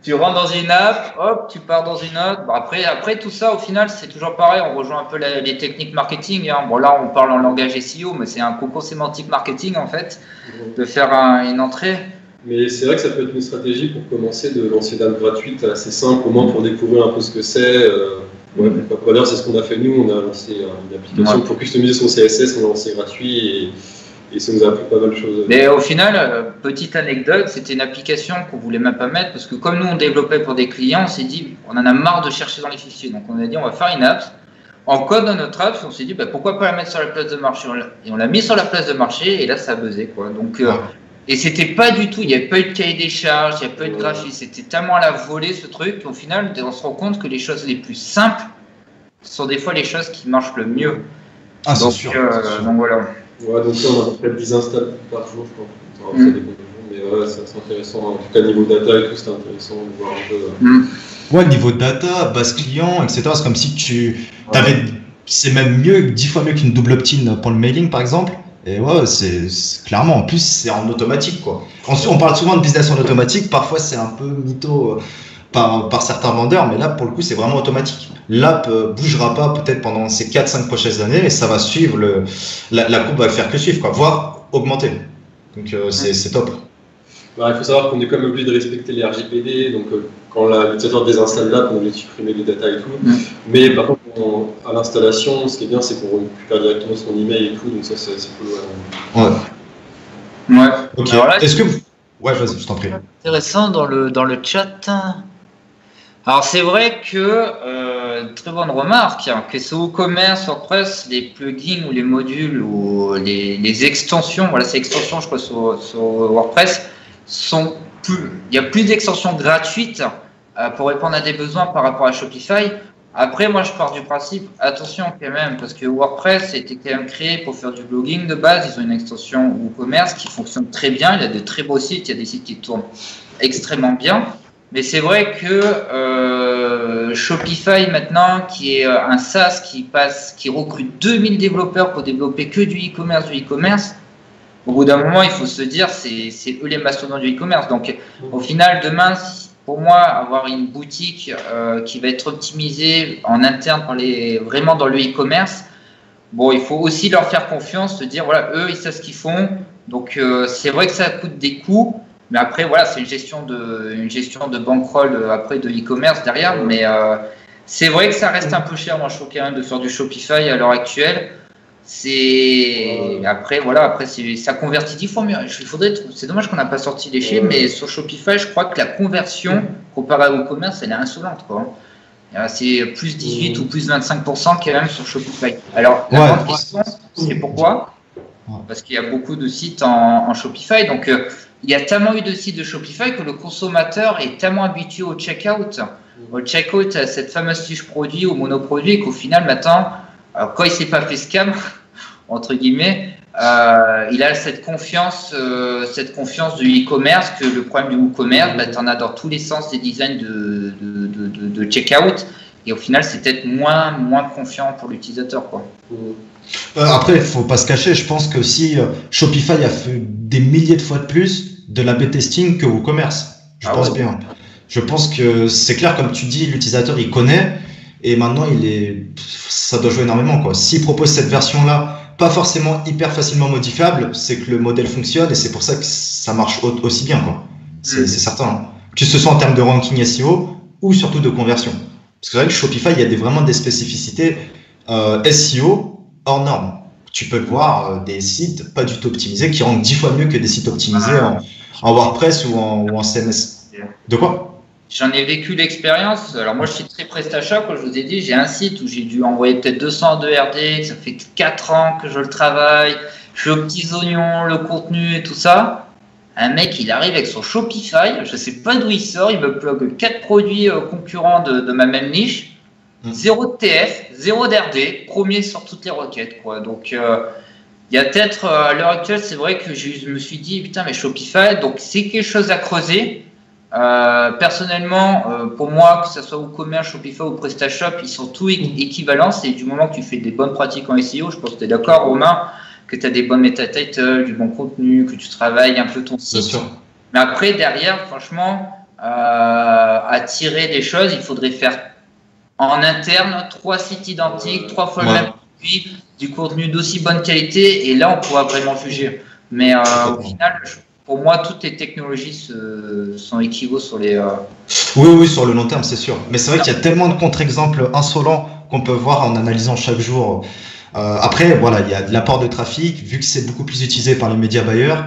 Tu rentres dans une app, hop, tu pars dans une autre. Bon, après, tout ça, au final, c'est toujours pareil. On rejoint un peu les techniques marketing. Hein. Bon, là, on parle en langage SEO, mais c'est un concours sémantique marketing, en fait, de faire une entrée. Mais c'est vrai que ça peut être une stratégie pour commencer de lancer une app gratuite assez simple, au moins pour découvrir un peu ce que c'est. D'ailleurs, c'est ce qu'on a fait nous. On a lancé une application pour customiser son CSS. On a lancé gratuit et ça nous a appris pas mal de choses. Mais au final, petite anecdote, c'était une application qu'on voulait même pas mettre parce que comme nous on développait pour des clients, on s'est dit on en a marre de chercher dans les fichiers. Donc on a dit on va faire une app. En code dans notre app, on s'est dit pourquoi pas la mettre sur la place de marché. Et on l'a mis sur la place de marché et là ça a buzzé, quoi. Donc et c'était pas du tout, il n'y avait pas eu de cahier des charges, il n'y avait pas eu de graphisme, c'était tellement à la volée ce truc qu'au final on se rend compte que les choses les plus simples sont des fois les choses qui marchent le mieux. Ah, c'est sûr. Donc voilà. Ouais, donc là, on a à peu près 10 installs par jour, je crois. Ça dépend des jours, mais ouais, c'est intéressant. En tout cas, niveau data et tout, c'était intéressant de voir un peu. Ouais, niveau data, base client, etc. C'est comme si c'est même mieux, 10 fois mieux qu'une double opt-in pour le mailing, par exemple. Et ouais, c'est clairement, en plus, c'est en automatique, quoi. Ensuite, on parle souvent de business en automatique. Parfois, c'est un peu mytho par certains vendeurs, mais là, pour le coup, c'est vraiment automatique. L'app bougera pas peut-être pendant ces 4-5 prochaines années et ça va suivre, la courbe va faire que suivre, quoi, voire augmenter. Donc c'est top. Il faut savoir qu'on est quand même obligé de respecter les RGPD, donc quand l'utilisateur désinstalle l'app, on est obligé de supprimer les data et tout. Mais par contre, à l'installation, ce qui est bien, c'est qu'on récupère directement son email et tout, donc ça c'est cool. Ouais. Ok. Là, est-ce que vous... Ouais, vas-y, je t'en prie. Intéressant dans le chat. Alors c'est vrai que, très bonne remarque, que ce WooCommerce, WordPress, les plugins ou les modules ou les extensions, voilà ces extensions je crois sur WordPress, il y a plus d'extensions gratuites pour répondre à des besoins par rapport à Shopify. Après, moi, je pars du principe, attention quand même, parce que WordPress a été quand même créé pour faire du blogging de base. Ils ont une extension WooCommerce qui fonctionne très bien. Il y a de très beaux sites, il y a des sites qui tournent extrêmement bien. Mais c'est vrai que Shopify maintenant, qui est un SaaS qui recrute 2000 développeurs pour développer que du e-commerce, au bout d'un moment, il faut se dire, c'est eux les mastodontes du e-commerce. Donc, au final, demain, pour moi, avoir une boutique qui va être optimisée en interne vraiment dans le e-commerce, bon, il faut aussi leur faire confiance, se dire, voilà, eux, ils savent ce qu'ils font. Donc, c'est vrai que ça coûte des coûts, mais après, voilà, c'est une gestion de bankroll après de e-commerce derrière. Mais c'est vrai que ça reste un peu cher, moi, je trouve quand même, de faire du Shopify à l'heure actuelle. Après ça convertit 10 fois mieux. C'est dommage qu'on n'a pas sorti les chiffres, mais sur Shopify, je crois que la conversion comparée au commerce, elle est insolente, quoi. C'est plus 18 ou plus 25% quand même sur Shopify. Alors la grande question, c'est pourquoi? Parce qu'il y a beaucoup de sites en Shopify, donc il y a tellement eu de sites de Shopify que le consommateur est tellement habitué au checkout. Au checkout, à cette fameuse fiche produit, au monoproduit, qu'au final maintenant, quand il ne s'est pas fait scam, entre guillemets, il a cette confiance du e-commerce, que le problème du e-commerce, tu en as dans tous les sens des designs de checkout, et au final, c'est peut-être moins confiant pour l'utilisateur, quoi. Après, il ne faut pas se cacher, je pense que si Shopify a fait des milliers de fois de plus de l'A/B testing que WooCommerce, je pense bien. Je pense que c'est clair, comme tu dis, l'utilisateur, il connaît. Et maintenant, ça doit jouer énormément, quoi. S'il propose cette version-là, pas forcément hyper facilement modifiable, c'est que le modèle fonctionne et c'est pour ça que ça marche aussi bien, quoi. C'est certain. Hein. Que ce soit en termes de ranking SEO ou surtout de conversion. Parce que c'est vrai que Shopify, il y a vraiment des spécificités SEO hors normes. Tu peux voir des sites pas du tout optimisés qui rankent 10 fois mieux que des sites optimisés en WordPress ou en CMS. De quoi? J'en ai vécu l'expérience. Alors moi, je suis très PrestaShop. Comme je vous ai dit, j'ai un site où j'ai dû envoyer peut-être 200 de RD. Ça fait 4 ans que je le travaille. Je fais aux petits oignons, le contenu et tout ça. Un mec, il arrive avec son Shopify. Je ne sais pas d'où il sort. Il me plug 4 produits concurrents de ma même niche. 0 de TF, 0 d'RD. Premier sur toutes les requêtes, quoi. Donc, il y a peut-être, à l'heure actuelle, c'est vrai que je me suis dit, putain, mais Shopify, donc c'est quelque chose à creuser. Personnellement, pour moi, que ce soit WooCommerce, Shopify ou PrestaShop, ils sont tous équivalents. C'est du moment que tu fais des bonnes pratiques en SEO, je pense que tu es d'accord, Romain, que tu as des bons meta-titles, du bon contenu, que tu travailles un peu ton site. Bien sûr. Mais après, derrière, franchement, à tirer des choses, il faudrait faire en interne 3 sites identiques, 3 fois le même produit, du contenu d'aussi bonne qualité, et là, on pourra vraiment juger. Mais au final, pour moi, toutes les technologies sont équivalentes sur les… Oui, sur le long terme, c'est sûr. Mais c'est vrai qu'il y a tellement de contre-exemples insolents qu'on peut voir en analysant chaque jour. Après, voilà, il y a de l'apport de trafic. Vu que c'est beaucoup plus utilisé par les médias bailleurs,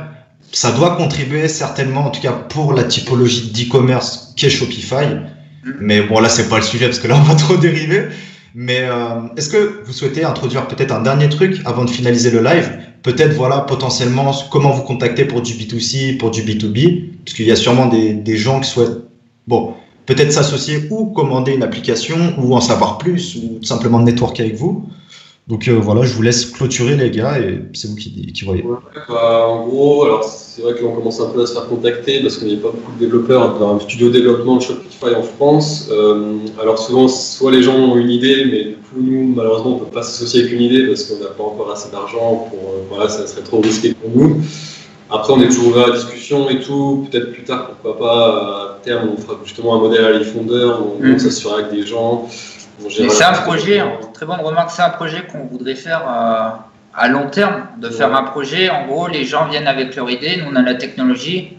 ça doit contribuer certainement, en tout cas pour la typologie d'e-commerce qu'est Shopify. Mais bon, là, c'est pas le sujet parce que là, on va trop dériver. Mais est-ce que vous souhaitez introduire peut-être un dernier truc avant de finaliser le live? Peut-être, voilà, potentiellement, comment vous contacter pour du B2C, pour du B2B, parce qu'il y a sûrement des gens qui souhaitent, bon, peut-être s'associer ou commander une application ou en savoir plus ou simplement networker avec vous. Donc voilà, je vous laisse clôturer les gars et c'est vous qui voyez. En gros, alors c'est vrai qu'on commence un peu à se faire contacter parce qu'il n'y a pas beaucoup de développeurs dans un studio de développement de Shopify en France. Alors souvent, soit les gens ont une idée, mais du coup, nous, malheureusement, on ne peut pas s'associer avec une idée parce qu'on n'a pas encore assez d'argent pour… voilà, ça serait trop risqué pour nous. Après, on est toujours ouvert à la discussion et tout. Peut-être plus tard, pourquoi pas, à terme, on fera justement un modèle à l'e-founder où on s'assurera avec des gens. C'est un projet, très bonne remarque, c'est un projet qu'on voudrait faire à long terme, de faire un projet. En gros, les gens viennent avec leur idée, nous on a la technologie.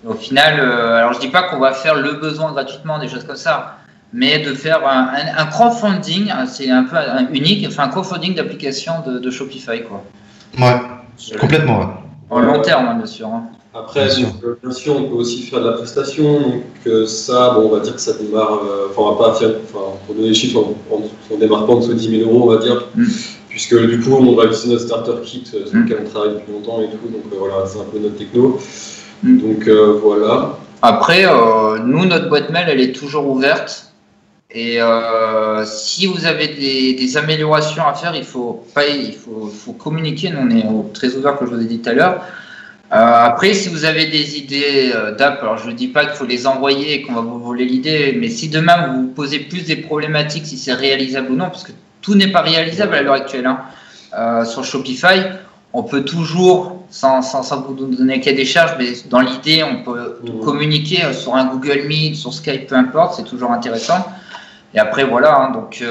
Et au final, alors je dis pas qu'on va faire le besoin gratuitement, des choses comme ça, mais de faire un crowdfunding, c'est un peu unique, enfin un crowdfunding d'application de Shopify, quoi. Ouais, complètement, ouais. En long terme, bien sûr. Après, bien sûr, on peut aussi faire de la prestation. Donc ça, bon, on va dire que ça démarre. Enfin, on va pas faire. Enfin, pour donner les chiffres, on démarre pas en dessous de 10 000 €, on va dire, puisque du coup, on va utiliser notre starter kit sur lequel on travaille depuis longtemps et tout. Donc voilà, c'est un peu notre techno. Donc voilà. Après, nous, notre boîte mail, elle est toujours ouverte. Et si vous avez des améliorations à faire, il faut communiquer. Nous, on est très ouvert, comme je vous ai dit tout à l'heure. Après, si vous avez des idées d'app, alors je ne dis pas qu'il faut les envoyer et qu'on va vous voler l'idée, mais si demain vous vous posez plus des problématiques, si c'est réalisable ou non, parce que tout n'est pas réalisable à l'heure actuelle, hein, sur Shopify, on peut toujours, sans vous donner qu'à des charges, mais dans l'idée, on peut communiquer sur un Google Meet, sur Skype, peu importe, c'est toujours intéressant. Et après, voilà, hein, donc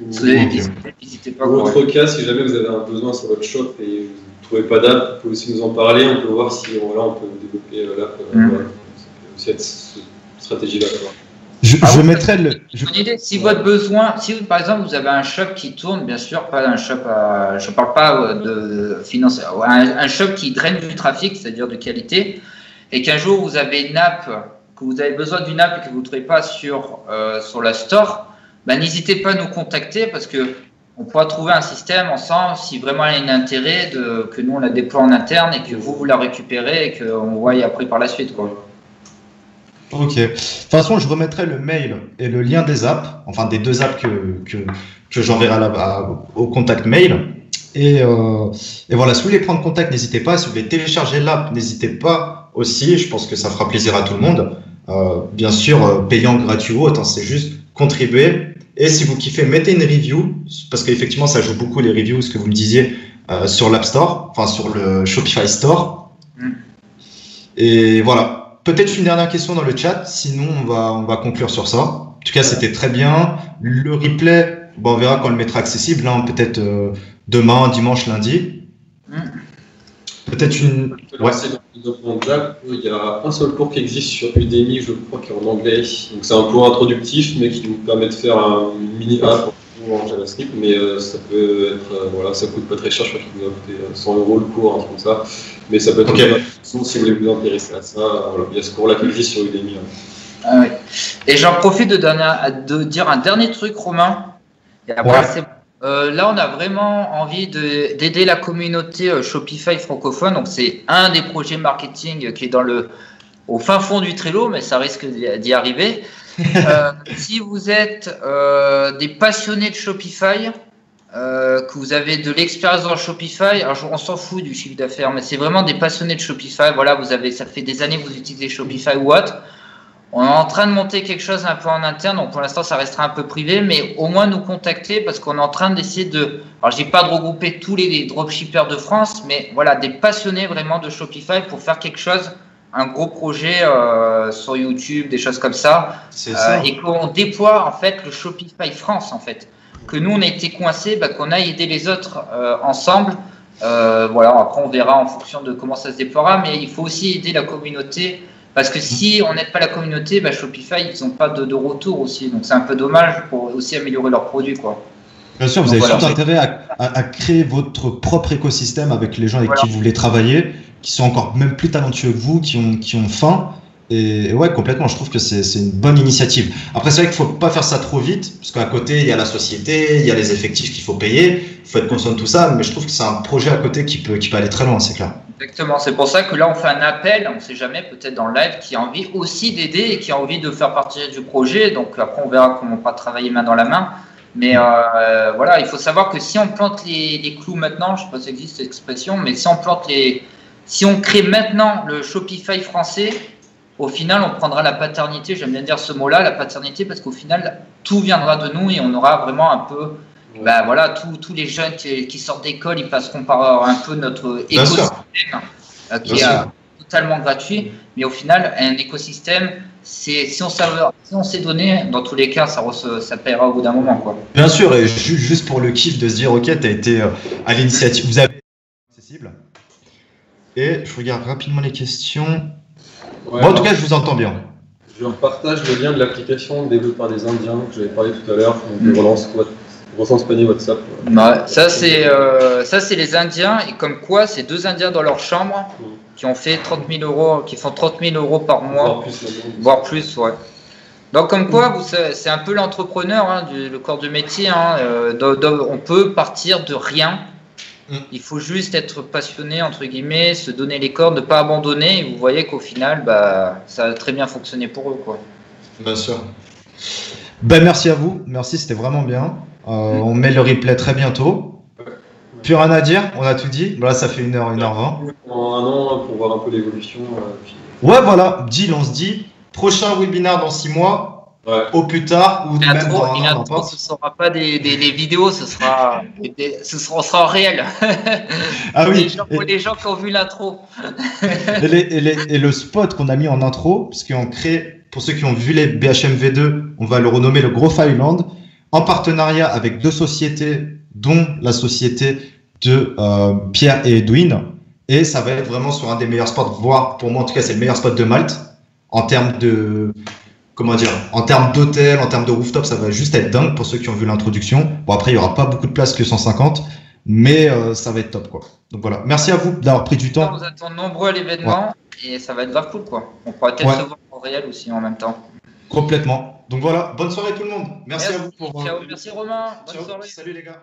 n'hésitez pas. Dans votre cas, si jamais vous avez un besoin sur votre shop et vous ne trouvez pas d'app, vous pouvez aussi nous en parler, on peut voir si on peut développer l'app. Voilà. Ça peut aussi être cette stratégie-là. Je mettrai le. Une idée, si votre besoin, si par exemple vous avez un shop qui tourne, bien sûr, pas un shop, je ne parle pas de finance, un shop qui draine du trafic, c'est-à-dire de qualité, et qu'un jour vous avez une app, que vous avez besoin d'une app et que vous ne trouvez pas sur la store, bah, n'hésitez pas à nous contacter parce que on pourra trouver un système ensemble si vraiment il y a un intérêt que nous on la déploie en interne et que vous la récupérez et qu'on voit après par la suite, quoi. Ok. De toute façon, je remettrai le mail et le lien des apps, enfin des deux apps que j'enverrai au contact mail. Et voilà, si vous voulez prendre contact, n'hésitez pas. Si vous voulez télécharger l'app, n'hésitez pas aussi. Je pense que ça fera plaisir à tout le monde. Bien sûr, payant, gratuit ou autre, hein, c'est juste contribuer. Et si vous kiffez, mettez une review, parce qu'effectivement, ça joue beaucoup les reviews, ce que vous me disiez, sur l'App Store, enfin sur le Shopify Store. Et voilà. Peut-être une dernière question dans le chat, sinon on va conclure sur ça. En tout cas, c'était très bien. Le replay, bon, on verra quand on le mettra accessible, hein, peut-être demain, dimanche, lundi. Peut-être une. Ouais. Il y a un seul cours qui existe sur Udemy, je crois, qui est en anglais. Donc c'est un cours introductif, mais qui nous permet de faire une mini app en JavaScript. Mais ça peut être, voilà, ça coûte pas très cher. Je crois qu'il nous a coûté 100 € le cours, un truc comme ça. Mais ça peut être une façon si vous voulez vous intéresser à ça. Voilà, il y a ce cours-là qui existe sur Udemy. Oui. Et j'en profite de dire un dernier truc, Romain. Et après, là, on a vraiment envie d'aider la communauté Shopify francophone. Donc, c'est un des projets marketing qui est au fin fond du Trello, mais ça risque d'y arriver. Si vous êtes des passionnés de Shopify, que vous avez de l'expérience dans Shopify, alors on s'en fout du chiffre d'affaires, mais c'est vraiment des passionnés de Shopify. Voilà, ça fait des années que vous utilisez Shopify ou autre. On est en train de monter quelque chose un peu en interne, donc pour l'instant ça restera un peu privé, mais au moins nous contacter parce qu'on est en train d'essayer alors je dis pas de regrouper tous les dropshippers de France, mais voilà, des passionnés vraiment de Shopify pour faire quelque chose, un gros projet sur YouTube, des choses comme ça, et qu'on déploie en fait le Shopify France en fait. Que nous on a été coincés, qu'on aille aider les autres ensemble. Voilà, après on verra en fonction de comment ça se déploiera, mais il faut aussi aider la communauté. Parce que si on n'aide pas la communauté, Shopify, ils n'ont pas de retour aussi. Donc, c'est un peu dommage pour aussi améliorer leurs produits, quoi. Bien sûr, vous avez surtout intérêt à créer votre propre écosystème avec les gens avec qui vous voulez travailler, qui sont encore même plus talentueux que vous, qui ont faim. Et ouais, complètement, je trouve que c'est une bonne initiative. Après, c'est vrai qu'il ne faut pas faire ça trop vite, parce qu'à côté, il y a la société, il y a les effectifs qu'il faut payer, il faut être conscient de tout ça, mais je trouve que c'est un projet à côté qui peut aller très loin, c'est clair. Exactement, c'est pour ça que là, on fait un appel, on ne sait jamais, peut-être dans le live, qui a envie aussi d'aider et qui a envie de faire partie du projet. Donc après, on verra comment on va travailler main dans la main. Mais voilà, il faut savoir que si on plante les clous maintenant, je ne sais pas si existe cette expression, mais si on crée maintenant le Shopify français, au final, on prendra la paternité, j'aime bien dire ce mot-là, la paternité, parce qu'au final, tout viendra de nous et on aura vraiment un peu, voilà, tous les jeunes qui sortent d'école, ils passeront par un peu notre écosystème qui est totalement gratuit. Mais au final, un écosystème, si on s'est donné, dans tous les cas, ça paiera au bout d'un moment, quoi. Bien sûr, et juste pour le kiff de se dire, ok, tu as été à l'initiative, vous avez accessible. Et je regarde rapidement les questions. Ouais, bon, en tout cas, je vous entends bien. Je partage le lien de l'application développée par des Indiens que j'avais parlé tout à l'heure. Donc, relance panier WhatsApp. Ça, c'est les Indiens. Et comme quoi, c'est 2 Indiens dans leur chambre qui ont fait 30 000 €, qui font 30 000 € par mois. Voire plus, ouais. Donc, comme quoi, c'est un peu l'entrepreneur, le corps de métier. On peut partir de rien. Il faut juste être passionné, entre guillemets, se donner les cordes, ne pas abandonner. Et vous voyez qu'au final, ça a très bien fonctionné pour eux, quoi. Bien sûr. Ben, merci à vous. Merci, c'était vraiment bien. On met le replay très bientôt. Plus rien à dire, on a tout dit. Voilà, ça fait 1h, 1h20. En un an, pour voir un peu l'évolution. Ouais, voilà, deal, on se dit. Prochain webinaire dans 6 mois. Ouais. Au plus tard, ou même dans un an, ce ne sera pas des vidéos, on sera en réel. Ah oui. Pour les gens qui ont vu l'intro. Et le spot qu'on a mis en intro, puisqu'on crée, pour ceux qui ont vu les BHMV2, on va le renommer le Growth Island, en partenariat avec 2 sociétés, dont la société de Pierre et Edwin. Et ça va être vraiment sur un des meilleurs spots, voire pour moi en tout cas, c'est le meilleur spot de Malte, en termes de. Comment dire, en termes d'hôtel, en termes de rooftop, ça va juste être dingue pour ceux qui ont vu l'introduction. Bon, après, il n'y aura pas beaucoup de place que 150, mais ça va être top, quoi. Donc voilà, merci à vous d'avoir pris du temps. On vous attend nombreux à l'événement et ça va être grave cool, quoi. On pourra peut-être se voir en réel aussi en même temps. Complètement. Donc voilà, bonne soirée tout le monde. Merci à vous. Ciao, merci Romain. Bonne Ciao. soirée. Salut les gars.